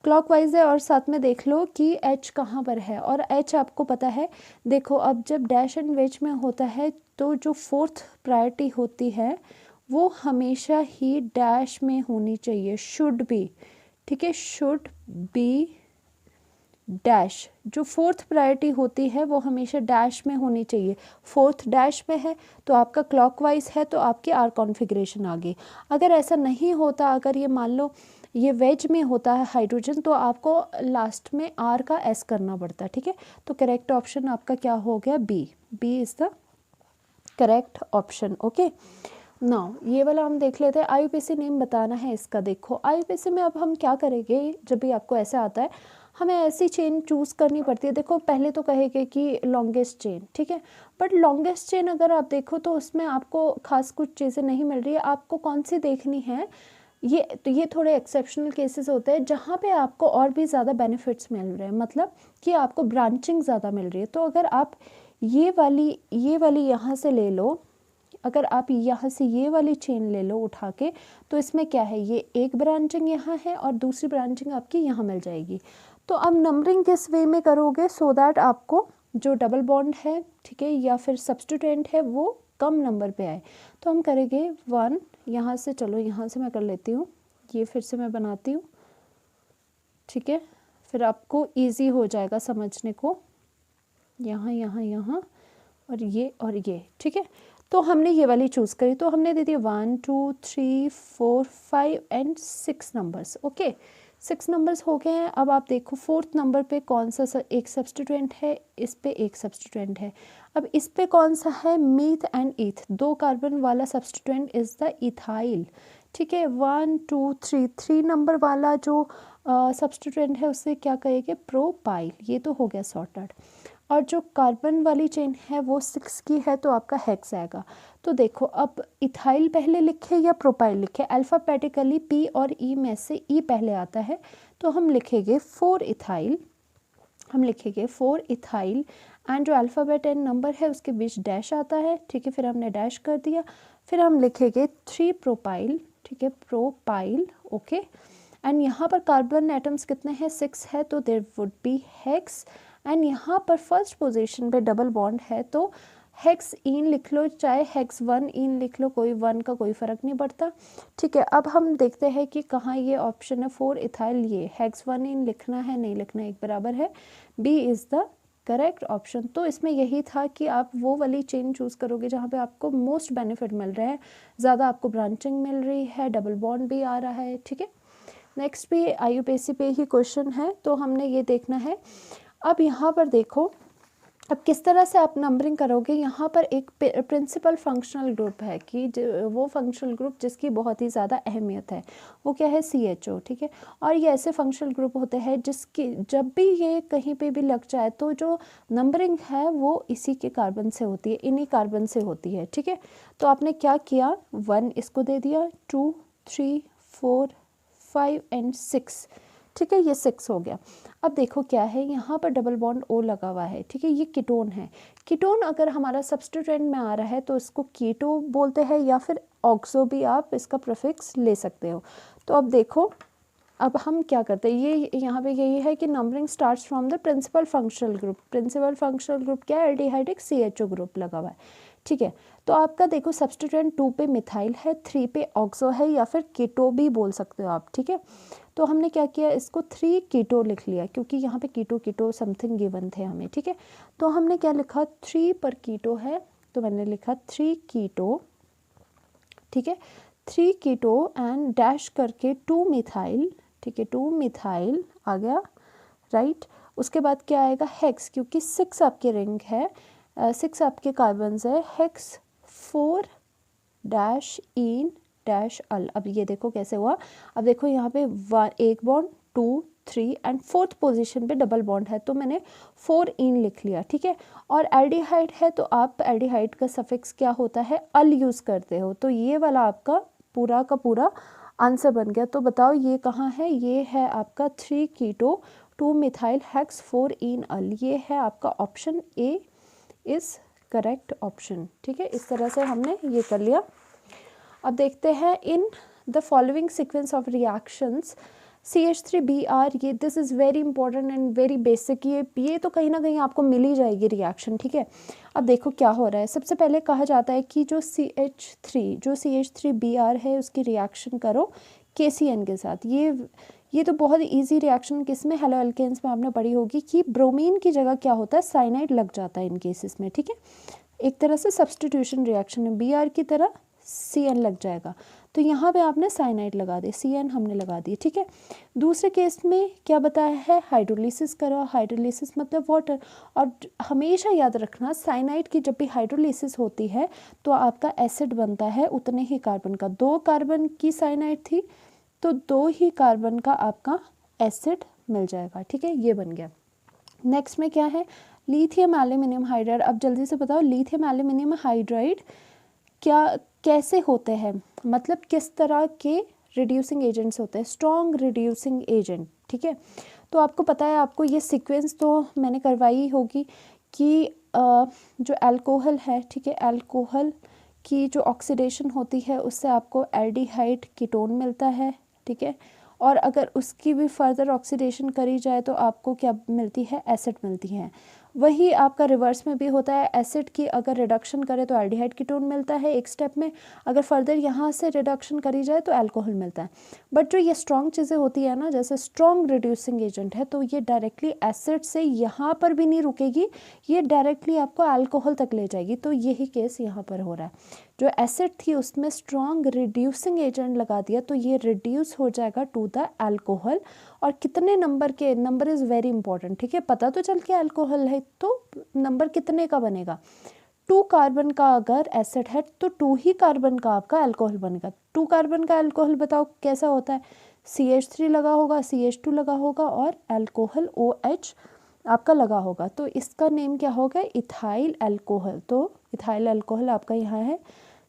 clockwise है। और साथ में देख लो कि H कहाँ पर है, और H आपको पता है, देखो अब जब डैश एंड वेज में होता है तो जो फोर्थ प्रायोरिटी होती है वो हमेशा ही डैश में होनी चाहिए, शुड बी, ठीक है, शुड बी डैश, जो फोर्थ प्रायोरिटी होती है वो हमेशा डैश में होनी चाहिए। फोर्थ डैश में है तो आपका क्लॉकवाइज है तो आपकी R कॉन्फ़िगरेशन आ गई। अगर ऐसा नहीं होता, अगर ये मान लो ये वेज में होता है हाइड्रोजन, तो आपको लास्ट में R का S करना पड़ता है, ठीक है। तो करेक्ट ऑप्शन आपका क्या हो गया, B is the correct option, okay. Now ये वाला हम देख लेते हैं, IUPAC नेम बताना है इसका। देखो IUPAC में अब हम क्या करेंगे, जब भी आपको ऐसा आता है हमें ऐसी चेन चूज़ करनी पड़ती है। देखो पहले तो कहेंगे कि लॉन्गेस्ट चेन, ठीक है, बट लॉन्गेस्ट चेन अगर आप देखो तो उसमें आपको खास कुछ चीज़ें नहीं मिल रही है। आपको कौन सी देखनी है, ये थोड़े एक्सेप्शनल केसेस होते हैं जहाँ पे आपको और भी ज़्यादा बेनिफिट्स मिल रहे हैं, मतलब कि आपको ब्रांचिंग ज़्यादा मिल रही है। तो अगर आप ये वाली यहाँ से ले लो, अगर आप यहाँ से ये वाली चेन ले लो उठा के, तो इसमें क्या है, ये एक ब्रांचिंग यहाँ है और दूसरी ब्रांचिंग आपकी यहाँ मिल जाएगी। तो अब नंबरिंग किस वे में करोगे, सो दैट आपको जो डबल बॉन्ड है, ठीक है, या फिर सब्स्टिट्यूएंट है वो कम नंबर पे आए। तो हम करेंगे 1, यहाँ से, चलो यहाँ से मैं कर लेती हूँ, ये फिर से मैं बनाती हूँ, ठीक है, फिर आपको इजी हो जाएगा समझने को, यहाँ यहाँ यहाँ और ये, ठीक है। तो हमने ये वाली चूज़ करी, तो हमने दे दिया 1 2 3 4 5 एंड 6 नंबर्स, ओके, 6 नंबर्स हो गए हैं। अब आप देखो फोर्थ नंबर पे कौन सा एक सब्स्टिट्यूएंट है, इस पे एक सब्स्टिट्यूएंट है। अब इस पे कौन सा है, मीथ एंड ईथ, 2 कार्बन वाला सब्स्टिट्यूएंट इज़ द इथाइल, ठीक है। 1 2 3 नंबर वाला जो सब्स्टिट्यूएंट है उससे क्या कहेंगे, प्रोपाइल, ये तो हो गया सॉर्टेड। और जो कार्बन वाली चेन है वो 6 की है तो आपका हेक्स आएगा। तो देखो अब इथाइल पहले लिखे या प्रोपाइल लिखे, अल्फ़ाबेटिकली P और E में से E पहले आता है, तो हम लिखेंगे 4 इथाइल, हम लिखेंगे 4 इथाइल एंड जो अल्फ़ाबेट एंड नंबर है उसके बीच डैश आता है, ठीक है, फिर हमने डैश कर दिया, फिर हम लिखेंगे 3 प्रोपाइल, ठीक है, प्रोपाइल, ओके। एंड यहाँ पर कार्बन एटम्स कितने हैं, 6 है, तो there would be hex. And यहाँ पर फर्स्ट पोजीशन पे डबल बॉन्ड है, तो हेक्स इन लिख लो, चाहे हेक्स 1 इन लिख लो, कोई 1 का कोई फ़र्क नहीं पड़ता, ठीक है। अब हम देखते हैं कि कहाँ ये ऑप्शन है 4 इथाइल, ये हेक्स 1 इन लिखना है नहीं लिखना, एक बराबर है, B is the correct option. तो इसमें यही था कि आप वो वाली चेन चूज़ करोगे जहाँ पे आपको मोस्ट बेनिफिट मिल रहा है, ज़्यादा आपको ब्रांचिंग मिल रही है, डबल बॉन्ड भी आ रहा है, ठीक है। नेक्स्ट भी IUPAC पे ही क्वेश्चन है, तो हमने ये देखना है। अब यहाँ पर देखो, अब किस तरह से आप नंबरिंग करोगे। यहाँ पर एक प्रिंसिपल फंक्शनल ग्रुप है कि वो फंक्शनल ग्रुप जिसकी बहुत ही ज़्यादा अहमियत है, वो क्या है, CHO, ठीक है। और ये ऐसे फंक्शनल ग्रुप होते हैं जिसकी जब भी ये कहीं पे भी लग जाए तो जो नंबरिंग है वो इसी के कार्बन से होती है, इन्हीं कार्बन से होती है, ठीक है। तो आपने क्या किया, 1 इसको दे दिया, 2 3 4 5 एंड 6, ठीक है, ये 6 हो गया। अब देखो क्या है, यहाँ पर डबल बॉन्ड O लगा हुआ है, ठीक है, ये कीटोन है। कीटोन अगर हमारा सब्स्टिट्यूएंट में आ रहा है तो इसको कीटो बोलते हैं, या फिर ऑक्सो भी आप इसका प्रीफिक्स ले सकते हो। तो अब देखो, अब हम क्या करते हैं, ये यहाँ पे यही है कि numbering starts from the principal functional group. Principal functional group क्या है, एल्डिहाइड, एक CHO ग्रुप लगा हुआ है, ठीक है। तो आपका देखो सब्स्टिट्यूएंट 2 पे मिथाइल है, 3 पे ऑक्सो है, या फिर कीटो भी बोल सकते हो आप, ठीक है। तो हमने क्या किया, इसको 3 कीटो लिख लिया, क्योंकि यहाँ पे कीटो कीटो समथिंग गिवन थे हमें, ठीक है। तो हमने क्या लिखा, 3 पर कीटो है, तो मैंने लिखा 3 कीटो, ठीक है, 3 कीटो एंड डैश करके 2 मिथाइल, ठीक है, 2 मिथाइल आ गया, राइट। उसके बाद क्या आएगा, हेक्स, क्योंकि 6 आपके रिंग है, 6 आपके कार्बन्स है, हेक्स 4 डैश इन डैश अल। अब ये देखो कैसे हुआ, अब देखो यहाँ पे 1 बॉन्ड 2 3 एंड 4th पोजीशन पे डबल बॉन्ड है, तो मैंने 4 इन लिख लिया, ठीक है। और एल्डिहाइड है तो आप एल्डिहाइड का सफिक्स क्या होता है, अल यूज़ करते हो, तो ये वाला आपका पूरा का पूरा आंसर बन गया। तो बताओ ये कहाँ है, ये है आपका 3 कीटो 2 मिथाइल हेक्स 4 इन अल, ये है आपका option A is correct option, ठीक है। इस तरह से हमने ये कर लिया। अब देखते हैं, इन the following sequence of reactions CH3Br, ये this is very important and very basic, ये तो कहीं ना कहीं आपको मिल ही जाएगी रिएक्शन, ठीक है। अब देखो क्या हो रहा है, सबसे पहले कहा जाता है कि जो CH3Br है उसकी रिएक्शन करो KCN के साथ। ये तो बहुत इजी रिएक्शन किस में, हेलो एल्केन्स में आपने पढ़ी होगी कि ब्रोमीन की जगह क्या होता है, साइनाइड लग जाता है इन केसेस में, ठीक है। एक तरह से सब्स्टिट्यूशन रिएक्शन है, Br की तरह CN लग जाएगा, तो यहाँ पे आपने साइनाइड लगा दी, CN हमने लगा दी, ठीक है। दूसरे केस में क्या बताया है, हाइड्रोलिसिस करो, हाइड्रोलिसिस मतलब वाटर। और हमेशा याद रखना, साइनाइड की जब भी हाइड्रोलिसिस होती है तो आपका एसिड बनता है उतने ही कार्बन का, 2 कार्बन की साइनाइड थी तो 2 ही कार्बन का आपका एसिड मिल जाएगा, ठीक है, ये बन गया। नेक्स्ट में क्या है, लिथियम एल्यूमिनियम हाइड्राइड। अब जल्दी से बताओ, लिथियम एल्यूमिनियम हाइड्राइड क्या कैसे होते हैं, मतलब किस तरह के रिड्यूसिंग एजेंट्स होते हैं, स्ट्रॉन्ग रिड्यूसिंग एजेंट, ठीक है। तो आपको पता है, आपको ये सीक्वेंस तो मैंने करवाई होगी कि जो अल्कोहल है, ठीक है, अल्कोहल की जो ऑक्सीडेशन होती है उससे आपको एल्डिहाइड कीटोन मिलता है, ठीक है। और अगर उसकी भी फर्दर ऑक्सीडेशन करी जाए तो आपको क्या मिलती है, एसिड मिलती है। वही आपका रिवर्स में भी होता है, एसिड की अगर रिडक्शन करे तो एल्डिहाइड कीटोन मिलता है एक स्टेप में, अगर फर्दर यहाँ से रिडक्शन करी जाए तो अल्कोहल मिलता है। बट जो ये स्ट्रॉन्ग चीज़ें होती है ना, जैसे स्ट्रॉन्ग रिड्यूसिंग एजेंट है, तो ये डायरेक्टली एसिड से यहाँ पर भी नहीं रुकेगी, ये डायरेक्टली आपको अल्कोहल तक ले जाएगी। तो यही केस यहाँ पर हो रहा है, जो एसिड थी उसमें स्ट्रॉन्ग रिड्यूसिंग एजेंट लगा दिया तो ये रिड्यूस हो जाएगा टू द अल्कोहल। और कितने नंबर के, नंबर इज़ वेरी इंपॉर्टेंट, ठीक है। पता तो चल के अल्कोहल है तो नंबर कितने का बनेगा, 2 कार्बन का अगर एसिड है तो 2 ही कार्बन का आपका अल्कोहल बनेगा। 2 कार्बन का अल्कोहल बताओ कैसा होता है, CH3 लगा होगा, CH2 लगा होगा और अल्कोहल OH आपका लगा होगा, तो इसका नेम क्या होगा, इथाइल अल्कोहल। तो इथाइल अल्कोहल आपका यहाँ है,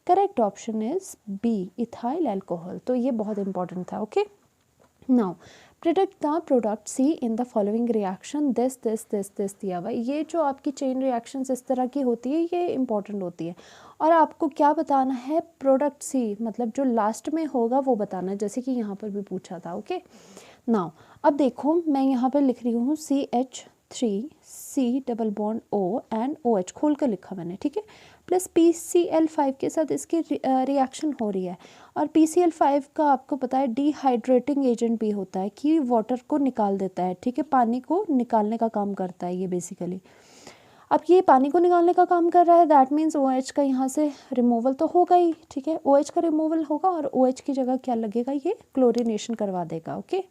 correct option is B, ethyl alcohol. तो ये बहुत इंपॉर्टेंट था, okay. Now predict the product C in the following reaction this this this this दिया हुआ। ये जो आपकी चेन रिएक्शंस इस तरह की होती है ये इंपॉर्टेंट होती है। और आपको क्या बताना है, प्रोडक्ट सी मतलब जो लास्ट में होगा वो बताना है, जैसे कि यहाँ पर भी पूछा था। ओके नाउ अब देखो मैं यहाँ पर लिख रही हूँ CH3 C double bond O and OH खोल कर लिखा मैंने, ठीक है, प्लस PCl5 के साथ इसकी रिएक्शन हो रही है। और PCl5 का आपको पता है डिहाइड्रेटिंग एजेंट भी होता है कि वाटर को निकाल देता है, ठीक है, पानी को निकालने का काम करता है ये बेसिकली। अब ये पानी को निकालने का काम कर रहा है, दैट मीन्स OH का यहाँ से रिमूवल तो होगा ही, ठीक है, OH का रिमूवल होगा और OH की जगह क्या लगेगा, ये क्लोरीनेशन करवा देगा। ओके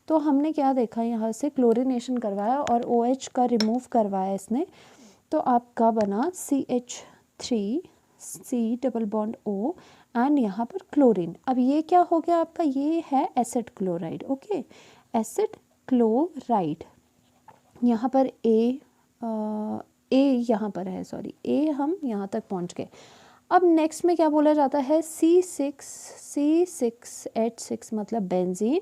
तो हमने क्या देखा, यहाँ से क्लोरीनेशन करवाया और OH का रिमूव करवाया इसने, तो आपका बना CH3 C double bond O and यहाँ पर क्लोरीन। अब ये क्या हो गया आपका, ये है acid chloride. Okay acid chloride, यहाँ पर ए यहाँ पर है, सॉरी ए हम यहाँ तक पहुँच गए। अब नेक्स्ट में क्या बोला जाता है, C6H6 मतलब बेंजीन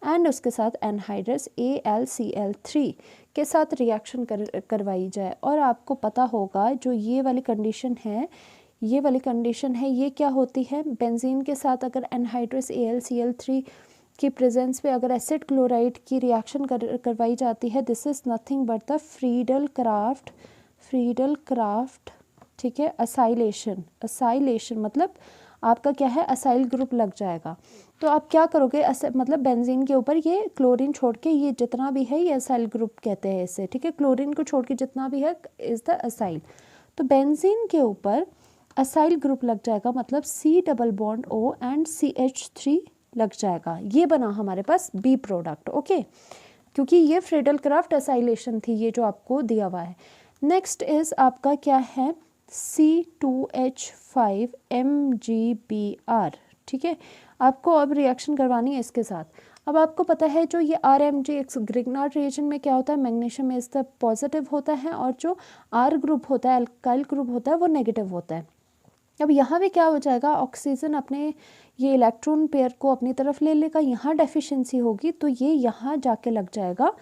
एंड उसके साथ एनहाइड्रस AlCl3 के साथ रिएक्शन करवाई जाए। और आपको पता होगा जो ये वाली कंडीशन है, ये वाली कंडीशन है, ये क्या होती है, बेंजीन के साथ अगर एनहाइड्रस AlCl3 की प्रेजेंस पे अगर एसिड क्लोराइड की रिएक्शन करवाई जाती है, this is nothing but the Friedel craft, ठीक है, असाइलेशन मतलब आपका क्या है, असाइल ग्रुप लग जाएगा। तो आप क्या करोगे, मतलब बेंजीन के ऊपर ये क्लोरीन छोड़ के ये जितना भी है ये असाइल ग्रुप कहते हैं इसे, ठीक है, क्लोरीन को छोड़ के जितना भी है इज़ द असाइल। तो बेंजीन के ऊपर असाइल ग्रुप लग जाएगा, मतलब C double bond O and CH3 लग जाएगा। ये बना हमारे पास बी प्रोडक्ट। ओके क्योंकि ये फ्रीडल क्राफ्ट असाइलेशन थी, ये जो आपको दिया हुआ है। नेक्स्ट इज आपका क्या है, C2H5MgBr, ठीक है, आपको अब रिएक्शन करवानी है इसके साथ। अब आपको पता है जो ये RMgX ग्रिग्नार्ड रिएजेंट में क्या होता है, मैग्नीशियम इज द पॉजिटिव होता है और जो R ग्रुप होता है, अल्काइल ग्रुप होता है, वो नेगेटिव होता है। अब यहाँ भी क्या हो जाएगा, ऑक्सीजन अपने ये इलेक्ट्रॉन पेयर को अपनी तरफ ले लेगा, यहाँ डेफिशिएंसी होगी तो ये यहाँ जाके लग जाएगा,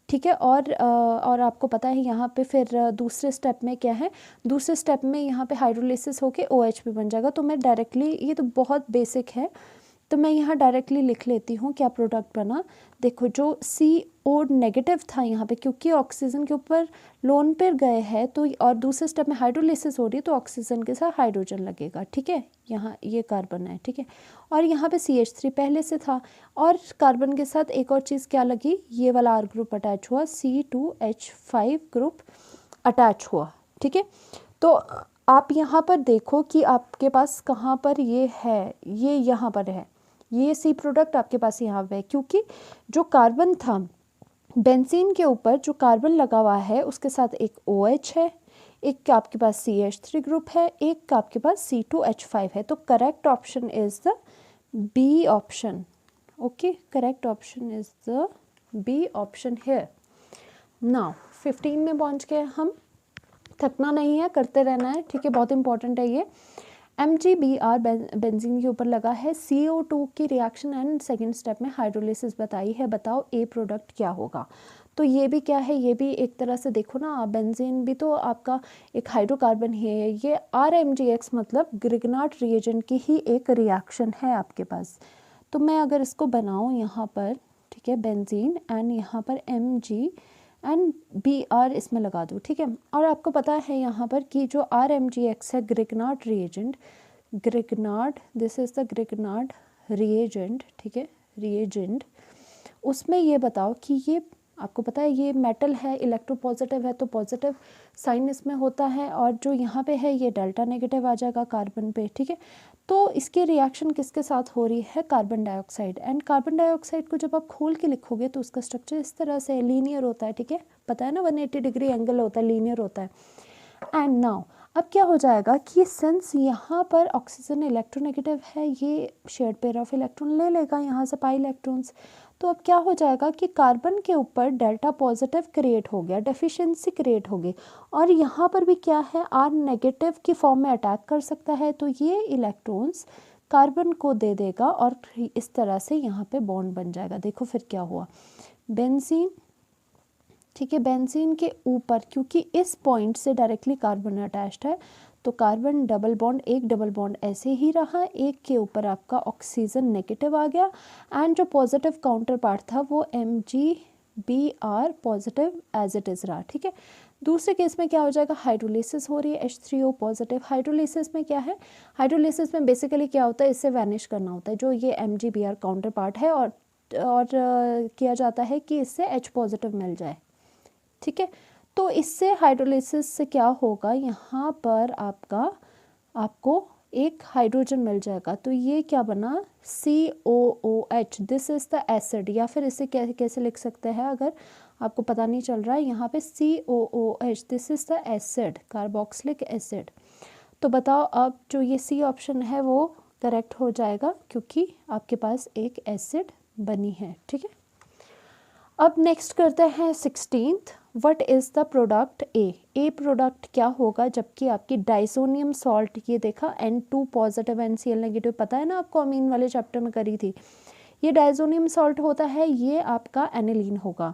ठीक है। और आपको पता है यहाँ पे फिर दूसरे स्टेप में क्या है, दूसरे स्टेप में यहाँ पे हाइड्रोलिसिस होके OH भी बन जाएगा। तो मैं डायरेक्टली, ये तो बहुत बेसिक है, तो मैं यहाँ डायरेक्टली लिख लेती हूँ क्या प्रोडक्ट बना। देखो जो CO नेगेटिव था यहाँ पे, क्योंकि ऑक्सीजन के ऊपर लोन पेयर गए हैं तो, और दूसरे स्टेप में हाइड्रोलिसिस हो रही है तो ऑक्सीजन के साथ हाइड्रोजन लगेगा, ठीक है, यहाँ ये कार्बन है, ठीक है, और यहाँ पे CH3 पहले से था और कार्बन के साथ एक और चीज़ क्या लगी, ये वाला R ग्रुप अटैच हुआ, C2H5 ग्रुप अटैच हुआ, ठीक है। तो आप यहाँ पर देखो कि आपके पास कहाँ पर ये है, ये यहाँ पर है, ये C प्रोडक्ट आपके पास यहाँ पे है, क्योंकि जो कार्बन था बेंजीन के ऊपर, जो कार्बन लगा हुआ है उसके साथ एक OH है, एक आपके पास CH3 ग्रुप है, एक आपके पास C2H5 है। तो correct option is the B option. Okay correct option is the B option है। नाउ 15 में पहुँच गए हम, थकना नहीं है, करते रहना है, ठीक है, बहुत इंपॉर्टेंट है ये। MgBr बेंजीन के ऊपर लगा है, CO2 की रिएक्शन एंड सेकेंड स्टेप में हाइड्रोलिसिस बताई है, बताओ ए प्रोडक्ट क्या होगा। तो ये भी क्या है, ये भी एक तरह से देखो ना, बेंजीन भी तो आपका एक हाइड्रोकार्बन ही है, ये RMgX मतलब ग्रिग्नार्ड रिएजेंट की ही एक रिएक्शन है आपके पास। तो मैं अगर इसको बनाऊँ यहाँ पर, ठीक है, बेंजीन एंड यहाँ पर Mg एंड Br इसमें लगा दूँ, ठीक है। और आपको पता है यहाँ पर कि जो RMgX है Grignard reagent, Grignard, this is the Grignard reagent, ठीक है, रिएजेंट, उसमें ये बताओ कि ये आपको पता है ये मेटल है, इलेक्ट्रोपॉजिटिव है तो पॉजिटिव साइन इसमें होता है, और जो यहाँ पे है ये डेल्टा नेगेटिव आ जाएगा कार्बन पे, ठीक है। तो इसकी रिएक्शन किसके साथ हो रही है, carbon dioxide, and carbon dioxide को जब आप खोल के लिखोगे तो उसका स्ट्रक्चर इस तरह से लीनियर होता है, ठीक है, पता है ना, 180 डिग्री एंगल होता है, लीनियर होता है। एंड नाउ अब क्या हो जाएगा कि सिंस यहाँ पर ऑक्सीजन इलेक्ट्रोनेगेटिव है, ये शेयर्ड पेयर ऑफ इलेक्ट्रॉन ले लेगा यहाँ से पाई इलेक्ट्रॉन्स। तो अब क्या हो जाएगा कि कार्बन के ऊपर डेल्टा पॉजिटिव क्रिएट हो गया, डेफिशिएंसी क्रिएट हो गई, और यहाँ पर भी क्या है, R नेगेटिव की फॉर्म में अटैक कर सकता है। तो ये इलेक्ट्रॉन्स कार्बन को दे देगा और इस तरह से यहाँ पे बॉन्ड बन जाएगा। देखो फिर क्या हुआ, बेंजीन, ठीक है, बेंजीन के ऊपर क्योंकि इस पॉइंट से डायरेक्टली कार्बन अटैच्ड है तो कार्बन डबल बॉन्ड, एक डबल बॉन्ड ऐसे ही रहा, एक के ऊपर आपका ऑक्सीजन नेगेटिव आ गया एंड जो पॉजिटिव काउंटर पार्ट था वो MgBr positive as it is रहा, ठीक है। दूसरे केस में क्या हो जाएगा, हाइड्रोलिसिस हो रही है, H3O पॉजिटिव। हाइड्रोलिसिस में क्या है, हाइड्रोलिसिस में बेसिकली क्या होता है, इससे वैनिश करना होता है जो ये MgBr काउंटर पार्ट है और किया जाता है कि इससे H पॉजिटिव मिल जाए, ठीक है। तो इससे हाइड्रोलिसिस से क्या होगा, यहाँ पर आपको एक हाइड्रोजन मिल जाएगा। तो ये क्या बना, COOH, this is the acid, या फिर इसे कैसे लिख सकते हैं अगर आपको पता नहीं चल रहा है, यहाँ पे COOH, this is the acid, carboxylic acid. तो बताओ अब जो ये C ऑप्शन है वो करेक्ट हो जाएगा क्योंकि आपके पास एक एसिड बनी है, ठीक है। अब नेक्स्ट करते हैं 16th, what is the product A product क्या होगा जबकि आपकी डाइसोनियम सॉल्ट, ये देखा N2 पॉजिटिव NCl नेगेटिव, पता है ना आपको, अमीन वाले चैप्टर में करी थी। ये डाइसोनियम सॉल्ट होता है, ये आपका एनिलीन होगा,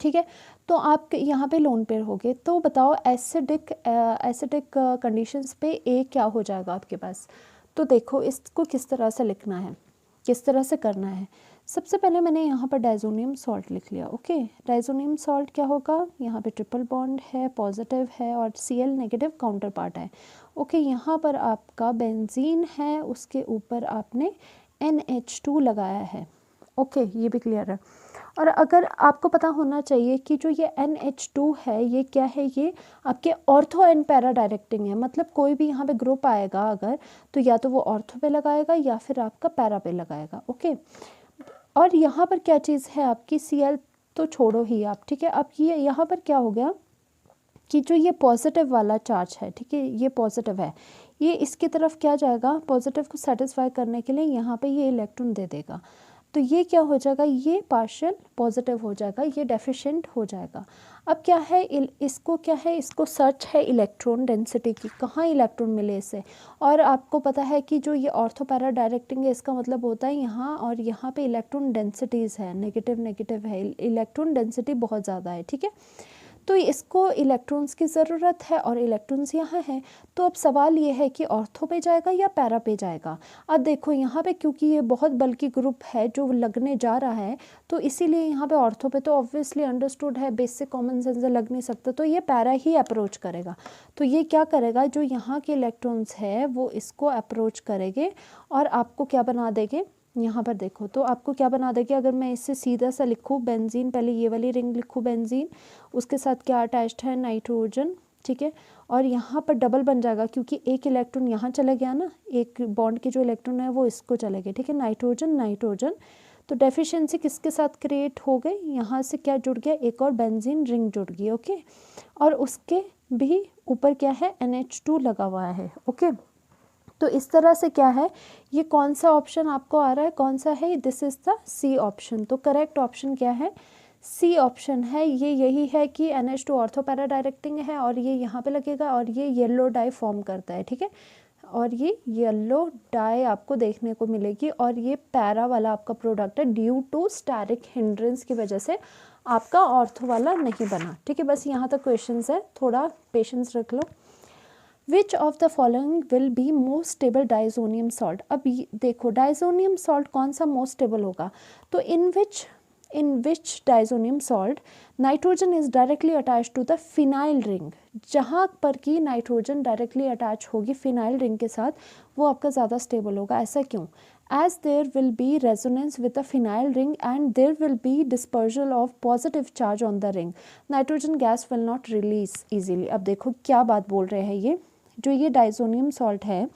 ठीक है। तो आप यहाँ पे लोन पेयर हो गए। तो बताओ एसिडिक कंडीशंस पे ए क्या हो जाएगा आपके पास। तो देखो इसको किस तरह से लिखना है, किस तरह से करना है। सबसे पहले मैंने यहाँ पर डाइसोनियम सॉल्ट लिख लिया, ओके। डाइसोनियम सॉल्ट क्या होगा, यहाँ पे ट्रिपल बॉन्ड है, पॉजिटिव है और Cl नेगेटिव काउंटर पार्ट है, ओके। यहाँ पर आपका बेंजीन है, उसके ऊपर आपने NH2 लगाया है, ओके, ये भी क्लियर है। और अगर आपको पता होना चाहिए कि जो ये NH2 है ये क्या है, ये आपके ऑर्थो एंड पैरा डायरेक्टिंग है, मतलब कोई भी यहाँ पे ग्रुप आएगा अगर, तो या तो वो ऑर्थो पे लगाएगा या फिर आपका पैरा पे लगाएगा, ओके। और यहाँ पर क्या चीज़ है आपकी, Cl तो छोड़ो ही आप, ठीक है। अब ये यहाँ पर क्या हो गया कि जो ये पॉजिटिव वाला चार्ज है, ठीक है, ये पॉजिटिव है, ये इसकी तरफ क्या जाएगा, पॉजिटिव को सेटिस्फाई करने के लिए यहाँ पे ये इलेक्ट्रॉन दे देगा। तो ये क्या हो जाएगा, ये पार्शियल पॉजिटिव हो जाएगा, ये डेफिशिएंट हो जाएगा। अब क्या है, इसको क्या है, इसको सर्च है इलेक्ट्रॉन डेंसिटी की, कहाँ इलेक्ट्रॉन मिले इसे। और आपको पता है कि जो ये ऑर्थो पैरा डायरेक्टिंग है, इसका मतलब होता है यहाँ और यहाँ पे इलेक्ट्रॉन डेंसिटीज़ है, नेगेटिव नेगेटिव है, इलेक्ट्रॉन डेंसिटी बहुत ज़्यादा है, ठीक है। तो इसको इलेक्ट्रॉन्स की ज़रूरत है और इलेक्ट्रॉन्स यहाँ है। तो अब सवाल ये है कि ऑर्थो पे जाएगा या पैरा पे जाएगा। अब देखो यहाँ पे क्योंकि ये बहुत बल्कि ग्रुप है जो लगने जा रहा है, तो इसीलिए यहाँ पे ऑर्थो पे तो ऑब्वियसली अंडरस्टूड है, बेसिक कॉमन सेंस से लग नहीं सकता, तो ये पैरा ही अप्रोच करेगा। तो ये क्या करेगा, जो यहाँ के इलेक्ट्रॉन्स है वो इसको अप्रोच करेंगे और आपको क्या बना देंगे, यहाँ पर देखो तो आपको क्या बना देंगे। अगर मैं इससे सीधा सा लिखूँ बेंजीन, पहले ये वाली रिंग लिखूँ बेंजीन, उसके साथ क्या अटैच्ड है, नाइट्रोजन, ठीक है। और यहाँ पर डबल बन जाएगा क्योंकि एक इलेक्ट्रॉन यहाँ चला गया ना, एक बॉन्ड के जो इलेक्ट्रॉन है वो इसको चले गए, ठीक है, नाइट्रोजन नाइट्रोजन। तो डेफिशिएंसी किसके साथ क्रिएट हो गई, यहाँ से क्या जुड़ गया, एक और बेंजीन रिंग जुड़ गई, ओके। और उसके भी ऊपर क्या है, NH2 लगा हुआ है, ओके। तो इस तरह से क्या है, ये कौन सा ऑप्शन आपको आ रहा है, कौन सा है, this is the C option. तो करेक्ट ऑप्शन क्या है, C ऑप्शन है। ये यही है कि NH2 ऑर्थो पैरा डायरेक्टिंग है और ये यहाँ पे लगेगा और ये येलो डाई फॉर्म करता है, ठीक है। और ये येलो डाई आपको देखने को मिलेगी और ये पैरा वाला आपका प्रोडक्ट है, ड्यू टू स्टैरिक हिंड्रेंस की वजह से आपका ऑर्थो वाला नहीं बना, ठीक है। बस यहाँ तक क्वेश्चन है, थोड़ा पेशेंस रख लो। Which of the following will be most stable diazonium salt. अब देखो डाइजोनियम सॉल्ट कौन सा मोस्ट स्टेबल होगा, तो in which diazonium salt nitrogen is directly attach to the phenyl ring. जहाँ पर कि नाइट्रोजन डायरेक्टली अटैच होगी फिनाइल रिंग के साथ, वो आपका ज़्यादा स्टेबल होगा। ऐसा क्यों, as there will be resonance with the phenyl ring and there will be dispersal of positive charge on the ring, nitrogen gas will not release easily। अब देखो क्या बात बोल रहे हैं, ये जो ये डाइजोनियम सॉल्ट है,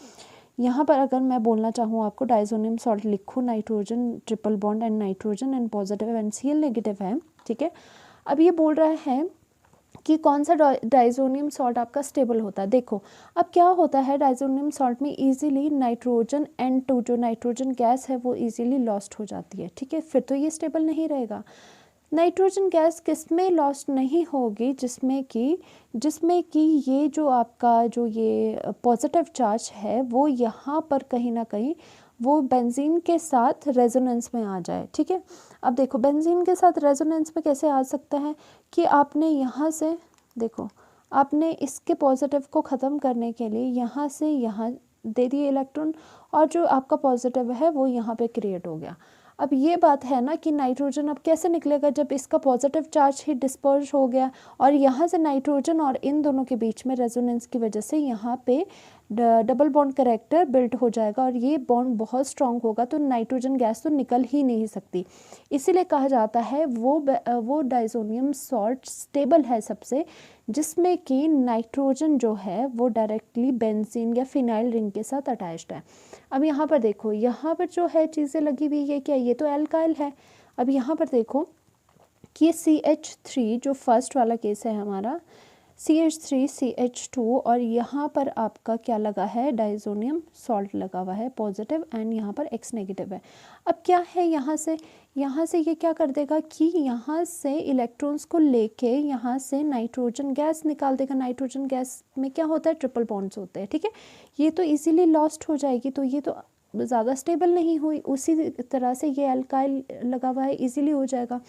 यहाँ पर अगर मैं बोलना चाहूँ आपको डाइजोनियम सॉल्ट लिखूँ, nitrogen triple bond and nitrogen and positive and Cl negative है, ठीक है। अब ये बोल रहा है कि कौन सा डाइजोनियम सॉल्ट आपका स्टेबल होता है। देखो अब क्या होता है, डाइजोनियम सॉल्ट में इजीली नाइट्रोजन N2 जो नाइट्रोजन गैस है वो इजीली लॉस्ट हो जाती है, ठीक है, फिर तो ये स्टेबल नहीं रहेगा। नाइट्रोजन गैस किस में लॉस्ट नहीं होगी, जिसमें कि ये जो आपका जो ये पॉजिटिव चार्ज है वो यहाँ पर कहीं ना कहीं वो बेंजीन के साथ रेजोनेंस में आ जाए। ठीक है, अब देखो बेंजीन के साथ रेजोनेंस में कैसे आ सकता है कि आपने यहाँ से देखो, आपने इसके पॉजिटिव को ख़त्म करने के लिए यहाँ से यहाँ दे दिए इलेक्ट्रॉन, और जो आपका पॉजिटिव है वो यहाँ पे क्रिएट हो गया। अब ये बात है ना कि नाइट्रोजन अब कैसे निकलेगा, जब इसका पॉजिटिव चार्ज ही डिस्पर्स हो गया और यहाँ से नाइट्रोजन और इन दोनों के बीच में रेजोनेंस की वजह से यहाँ पे डबल बॉन्ड कैरेक्टर बिल्ड हो जाएगा और ये बॉन्ड बहुत स्ट्रांग होगा, तो नाइट्रोजन गैस तो निकल ही नहीं सकती। इसीलिए कहा जाता है वो डाइज़ोनियम सॉल्ट स्टेबल है सबसे, जिसमें कि नाइट्रोजन जो है वो डायरेक्टली बेंजीन या फिनाइल रिंग के साथ अटैच्ड है। अब यहाँ पर देखो, यहाँ पर जो है चीज़ें लगी हुई है क्या, ये तो एल्काइल है। अब यहाँ पर देखो कि CH3 जो फर्स्ट वाला केस है हमारा, CH3 CH2, और यहाँ पर आपका क्या लगा है, डाइज़ोनियम सॉल्ट लगा हुआ है पॉजिटिव, एंड यहाँ पर X नेगेटिव है। अब क्या है, यहाँ से ये क्या कर देगा कि यहाँ से इलेक्ट्रॉन्स को लेके यहाँ से नाइट्रोजन गैस निकाल देगा। नाइट्रोजन गैस में क्या होता है, ट्रिपल बॉन्ड्स होते हैं। ठीक है, ये तो इजीली लॉस्ट हो जाएगी, तो ये तो ज़्यादा स्टेबल नहीं हुई। उसी तरह से ये अल्काइल लगा हुआ है, इजीली हो जाएगा।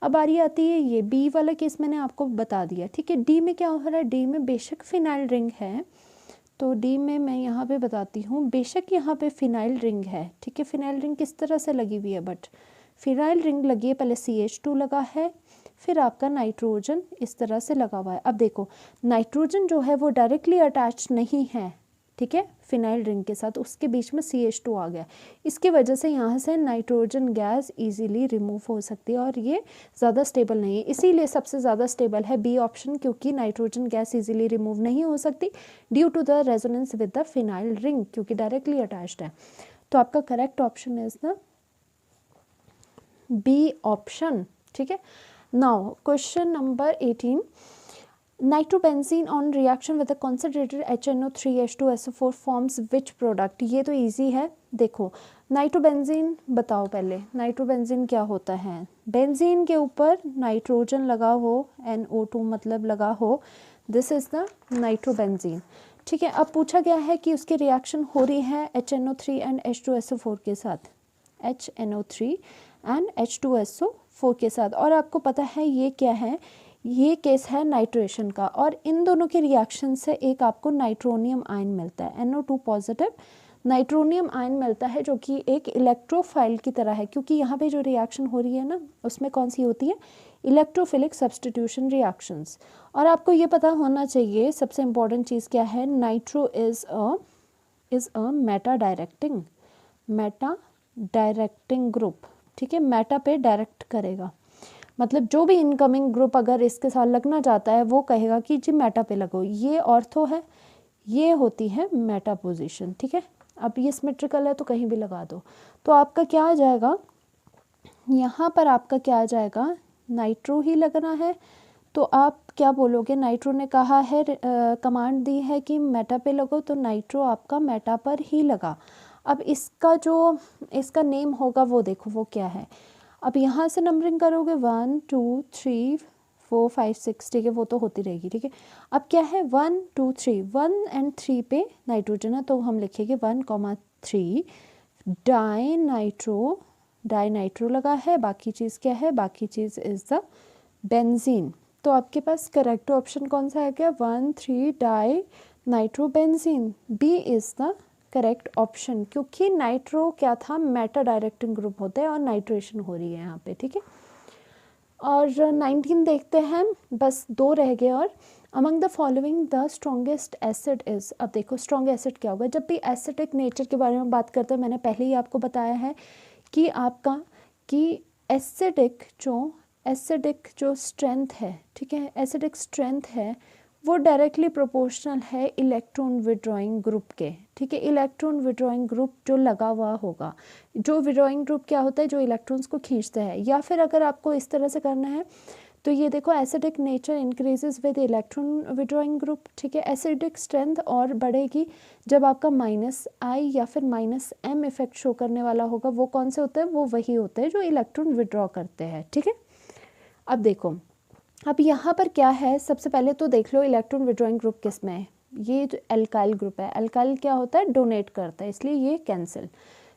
अब बारी आती है ये बी वाला केस, मैंने आपको बता दिया। ठीक है, डी में क्या हो रहा है, डी में बेशक फिनाइल रिंग है, तो डी में मैं यहाँ पे बताती हूँ, बेशक यहाँ पे फिनाइल रिंग है। ठीक है, फिनाइल रिंग किस तरह से लगी हुई है, बट फिनाइल रिंग लगी है, पहले CH2 लगा है, फिर आपका नाइट्रोजन इस तरह से लगा हुआ है। अब देखो नाइट्रोजन जो है वो डायरेक्टली अटैच नहीं है, ठीक है, फिनाइल रिंग के साथ, उसके बीच में CH2 आ गया। इसकी वजह से यहाँ से नाइट्रोजन गैस इजीली रिमूव हो सकती है और ये ज़्यादा स्टेबल नहीं है। इसीलिए सबसे ज़्यादा स्टेबल है बी ऑप्शन, क्योंकि नाइट्रोजन गैस इजीली रिमूव नहीं हो सकती due to the resonance with the phenyl ring, क्योंकि डायरेक्टली अटैच्ड है। तो आपका correct option is the B option. ठीक है, now question number 18, nitrobenzene on reaction with the concentrated HNO3H2SO4 forms which product. ये तो इजी है। देखो नाइट्रोबेंजीन बताओ पहले, नाइट्रोबेंजीन क्या होता है, बेंजीन के ऊपर नाइट्रोजन लगा हो, NO2 मतलब लगा हो, दिस इज द नाइट्रोबेंजीन। ठीक है, अब पूछा गया है कि उसकी रिएक्शन हो रही है HNO3 एंड H2SO4 के साथ, HNO3 एंड H2SO4 के साथ, और आपको पता है ये क्या है, ये केस है नाइट्रेशन का, और इन दोनों के रिएक्शन से एक आपको नाइट्रोनियम आयन मिलता है, NO2 पॉजिटिव नाइट्रोनियम आयन मिलता है, जो कि एक इलेक्ट्रोफाइल की तरह है, क्योंकि यहाँ पे जो रिएक्शन हो रही है ना उसमें कौन सी होती है, इलेक्ट्रोफिलिक सब्सटीट्यूशन रिएक्शंस। और आपको ये पता होना चाहिए सबसे इम्पॉर्टेंट चीज़ क्या है, nitro is a Meta directing group. ठीक है, मेटा पे डायरेक्ट करेगा, मतलब जो भी इनकमिंग ग्रुप अगर इसके साथ लगना चाहता है वो कहेगा कि जी मेटा पे लगो। ये ऑर्थो है, ये होती है मेटा पोजीशन। ठीक है, अब ये सिमेट्रिकल है तो कहीं भी लगा दो, तो आपका क्या आ जाएगा, यहाँ पर आपका क्या आ जाएगा, नाइट्रो ही लगना है। तो आप क्या बोलोगे, नाइट्रो ने कहा है, कमांड दी है कि मेटा पे लगो, तो नाइट्रो आपका मेटा पर ही लगा। अब इसका जो इसका नेम होगा वो देखो वो क्या है। अब यहाँ से नंबरिंग करोगे 1 2 3 4 5 6, ठीक है, वो तो होती रहेगी। ठीक है, अब क्या है 1 2 3, 1 एंड 3 पे नाइट्रोजन है, तो हम लिखेंगे 1,3 डाई नाइट्रो लगा है। बाकी चीज़ क्या है, बाकी चीज़ इज़ द बेंजीन। तो आपके पास करेक्ट ऑप्शन कौन सा है, क्या 1 3 dinitrobenzene, B is the correct option, क्योंकि नाइट्रो क्या था, मेटा डायरेक्टिंग ग्रुप होता है और नाइट्रेशन हो रही है यहाँ पे। ठीक है, और 19 देखते हैं, बस 2 रह गए। और among the following the strongest acid is. अब देखो स्ट्रॉन्ग एसिड क्या होगा, जब भी एसिडिक नेचर के बारे में बात करते हैं, मैंने पहले ही आपको बताया है कि आपका कि एसिडिक जो स्ट्रेंथ है, ठीक है, एसिडिक स्ट्रेंथ है वो डायरेक्टली प्रोपोर्शनल है इलेक्ट्रॉन विड्रॉइंग ग्रुप के। ठीक है, इलेक्ट्रॉन विड्रॉइंग ग्रुप जो लगा हुआ होगा, जो विड्रॉइंग ग्रुप क्या होता है, जो इलेक्ट्रॉन्स को खींचता है। या फिर अगर आपको इस तरह से करना है तो ये देखो, acidic nature increases with electron withdrawing group. ठीक है, एसिडिक स्ट्रेंथ और बढ़ेगी जब आपका -I या फिर -M इफेक्ट शो करने वाला होगा। वो कौन से होते हैं, वो वही होते हैं जो इलेक्ट्रॉन विड्रॉ करते हैं। ठीक है, अब देखो, अब यहाँ पर क्या है, सबसे पहले तो देख लो इलेक्ट्रॉन विड्रॉइंग ग्रुप किस में है। ये जो एल्काइल ग्रुप है, एल्काइल क्या होता है, डोनेट करता है, इसलिए ये कैंसिल।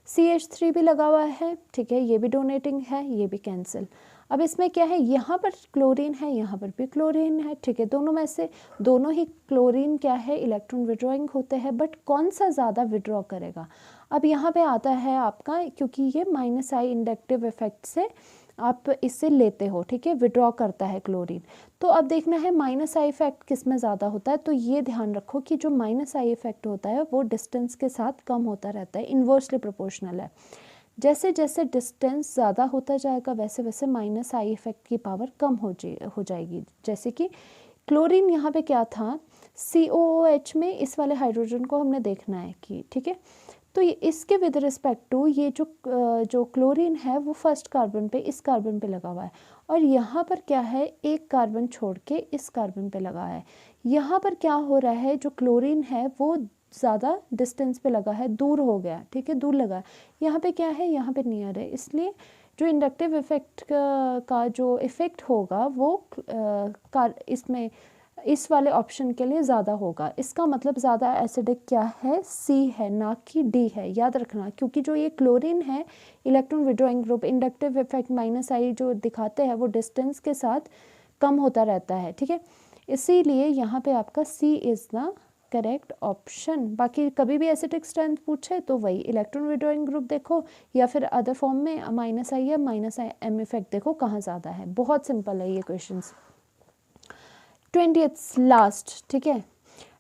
CH3 भी लगा हुआ है, ठीक है, ये भी डोनेटिंग है, ये भी कैंसिल। अब इसमें क्या है, यहाँ पर क्लोरीन है, यहाँ पर भी क्लोरीन है, ठीक है, दोनों में से दोनों ही क्लोरीन क्या है, इलेक्ट्रॉन विड्रॉइंग होते हैं, बट कौन सा ज़्यादा विड्रॉ करेगा। अब यहाँ पे आता है आपका, क्योंकि ये -I इंडक्टिव इफेक्ट से आप इससे लेते हो, ठीक है, विड्रॉ करता है क्लोरीन। तो अब देखना है -I इफेक्ट किस में ज़्यादा होता है, तो ये ध्यान रखो कि जो -I इफेक्ट होता है वो डिस्टेंस के साथ कम होता रहता है, इन्वर्सली प्रोपोर्शनल है। जैसे जैसे डिस्टेंस ज़्यादा होता जाएगा वैसे वैसे -I इफेक्ट की पावर कम हो जाएगी। जैसे कि क्लोरीन यहाँ पे क्या था, COOH में इस वाले हाइड्रोजन को हमने देखना है कि, ठीक है, तो इसके विद रिस्पेक्ट टू ये जो क्लोरीन है वो फर्स्ट कार्बन पे, इस कार्बन पे लगा हुआ है, और यहाँ पर क्या है, एक कार्बन छोड़ के इस कार्बन पे लगा है। यहाँ पर क्या हो रहा है, जो क्लोरीन है वो ज़्यादा डिस्टेंस पे लगा है, दूर हो गया, ठीक है, दूर लगा है। यहाँ पे क्या है, यहाँ पे नियर है, इसलिए जो इंडक्टिव इफेक्ट का जो इफ़ेक्ट होगा वो इसमें इस वाले ऑप्शन के लिए ज़्यादा होगा। इसका मतलब ज़्यादा एसिडिक क्या है, C है, ना कि D है, याद रखना, क्योंकि जो ये क्लोरीन है electron withdrawing group, inductive effect -I जो दिखाते हैं वो डिस्टेंस के साथ कम होता रहता है, ठीक है, इसीलिए यहाँ पे आपका C is the correct option. बाकी कभी भी एसिडिक स्ट्रेंथ पूछे तो वही इलेक्ट्रॉन विड्रॉइंग ग्रुप देखो, या फिर अदर फॉर्म में -I या -M इफेक्ट देखो कहाँ ज़्यादा है। बहुत सिंपल है ये क्वेश्चंस। 20th लास्ट, ठीक है,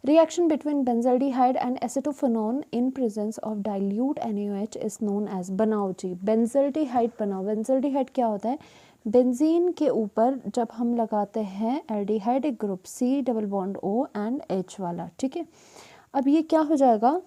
reaction between benzaldehyde and acetophenone in presence of dilute NaOH is known as. बनाओ जी, बेंजल्डिहाइड बनाओ। बेंजल्डिहाइड क्या होता है, बेंजीन के ऊपर जब हम लगाते हैं aldehydic group C+O and H वाला, ठीक है। अब ये क्या हो जाएगा,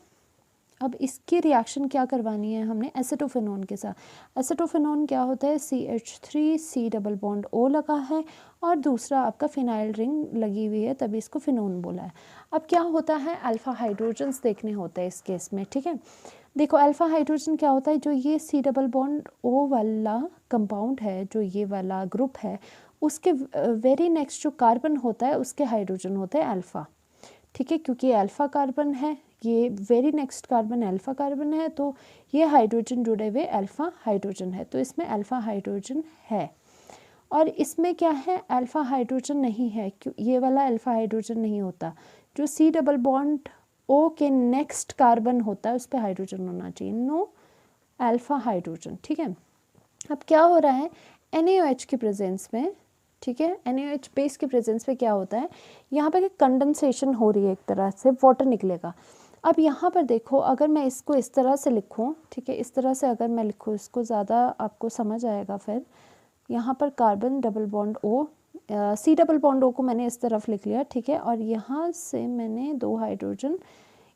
अब इसकी रिएक्शन क्या करवानी है हमने एसिटोफेनोन के साथ। एसिटोफेनोन क्या होता है, CH3 C+O लगा है और दूसरा आपका फिनाइल रिंग लगी हुई है, तभी इसको फिनोन बोला है। अब क्या होता है, अल्फा हाइड्रोजन्स देखने होते हैं इस केस में, ठीक है। देखो अल्फा हाइड्रोजन क्या होता है, जो ये C+O वाला कंपाउंड है, जो ये वाला ग्रुप है, उसके वेरी नेक्स्ट जो कार्बन होता है उसके हाइड्रोजन होते हैं अल्फ़ा, ठीक है, क्योंकि अल्फ़ा कार्बन है, ये very next carbon alpha carbon है, तो ये हाइड्रोजन जुड़े हुए अल्फ़ा हाइड्रोजन है, तो इसमें अल्फ़ा हाइड्रोजन है। और इसमें क्या है, अल्फ़ा हाइड्रोजन नहीं है, क्यों, ये वाला अल्फ़ा हाइड्रोजन नहीं होता, जो C+O के नेक्स्ट कार्बन होता है उस पर हाइड्रोजन होना चाहिए, नो अल्फ़ा हाइड्रोजन, ठीक है। अब क्या हो रहा है, NaOH की प्रेजेंस में, ठीक है, NaOH बेस के प्रेजेंस में क्या होता है, यहाँ पर कंडेंसेशन हो रही है, एक तरह से वाटर निकलेगा। अब यहाँ पर देखो, अगर मैं इसको इस तरह से लिखूँ, ठीक है, इस तरह से अगर मैं लिखूँ इसको, ज़्यादा आपको समझ आएगा। फिर यहाँ पर कार्बन +O, C+O को मैंने इस तरफ लिख लिया, ठीक है, और यहाँ से मैंने 2 हाइड्रोजन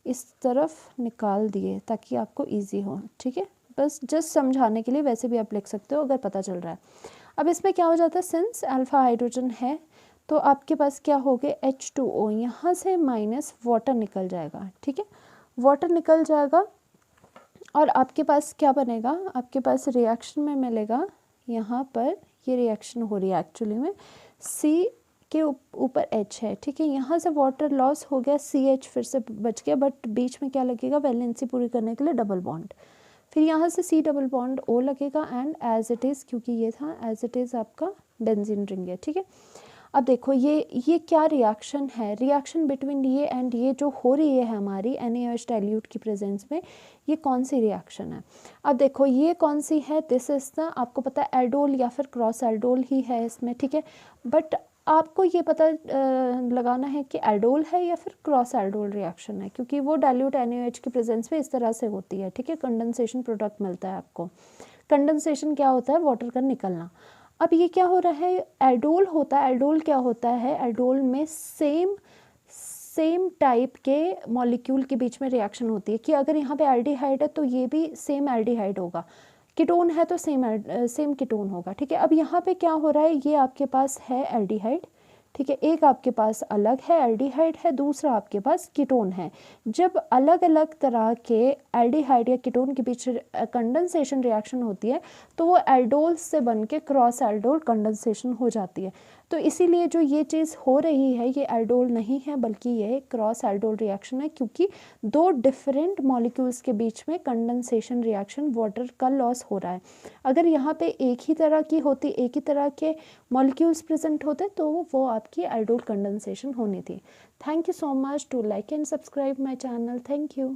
इस तरफ निकाल दिए ताकि आपको ईजी हो, ठीक है, बस जस्ट समझाने के लिए, वैसे भी आप लिख सकते हो अगर पता चल रहा है। अब इसमें क्या हो जाता है, सिंस अल्फ़ा हाइड्रोजन है तो आपके पास क्या हो गया, H2O, यहाँ से माइनस वाटर निकल जाएगा, ठीक है, वाटर निकल जाएगा, और आपके पास क्या बनेगा, आपके पास रिएक्शन में मिलेगा, यहाँ पर ये रिएक्शन हो रही है एक्चुअली में, C के ऊपर H है, ठीक है, यहाँ से वाटर लॉस हो गया, CH फिर से बच गया, बट बीच में क्या लगेगा, वैलेंसी पूरी करने के लिए डबल बॉन्ड, फिर यहाँ से C+O लगेगा, एंड एज इट इज़, क्योंकि ये था एज इट इज़ आपका बेंजीन रिंग है, ठीक है। अब देखो ये क्या रिएक्शन है, रिएक्शन बिटवीन ये एंड ये जो हो रही है हमारी NaOH डाइल्यूट की प्रेजेंस में, ये कौन सी रिएक्शन है। अब देखो ये कौन सी है, दिस इज द, आपको पता है एल्डोल या फिर क्रॉस एल्डोल ही है इसमें, ठीक है, बट आपको ये पता लगाना है कि एल्डोल है या फिर क्रॉस एल्डोल रिएक्शन है, क्योंकि वो डाइल्यूट NaOH की प्रेजेंस में इस तरह से होती है, ठीक है, कंडेंसेशन प्रोडक्ट मिलता है आपको। कंडेंसेशन क्या होता है, वाटर का निकलना। अब ये क्या हो रहा है, एल्डोल होता है, एल्डोल क्या होता है, एल्डोल में सेम टाइप के मॉलिक्यूल के बीच में रिएक्शन होती है, कि अगर यहाँ पे एल्डिहाइड है तो ये भी सेम एल्डिहाइड होगा, कीटोन है तो सेम कीटोन होगा, ठीक है। अब यहाँ पे क्या हो रहा है, ये आपके पास है एल्डिहाइड, ठीक है, एक आपके पास अलग है एल्डिहाइड है, दूसरा आपके पास कीटोन है। जब अलग अलग तरह के एल्डिहाइड या कीटोन के बीच कंडेंसेशन रिएक्शन होती है तो वो एल्डोल्स से बन के क्रॉस एल्डोल कंडेंसेशन हो जाती है। तो इसीलिए जो ये चीज़ हो रही है ये एल्डोल नहीं है बल्कि ये क्रॉस एल्डोल रिएक्शन है, क्योंकि दो डिफरेंट मॉलिक्यूल्स के बीच में कंडेंसेशन रिएक्शन वाटर का लॉस हो रहा है। अगर यहाँ पे एक ही तरह की होती, एक ही तरह के मॉलिक्यूल्स प्रेजेंट होते तो वो आपकी एल्डोल कंडेंसेशन होनी थी। Thank you so much to like and subscribe my channel. Thank you.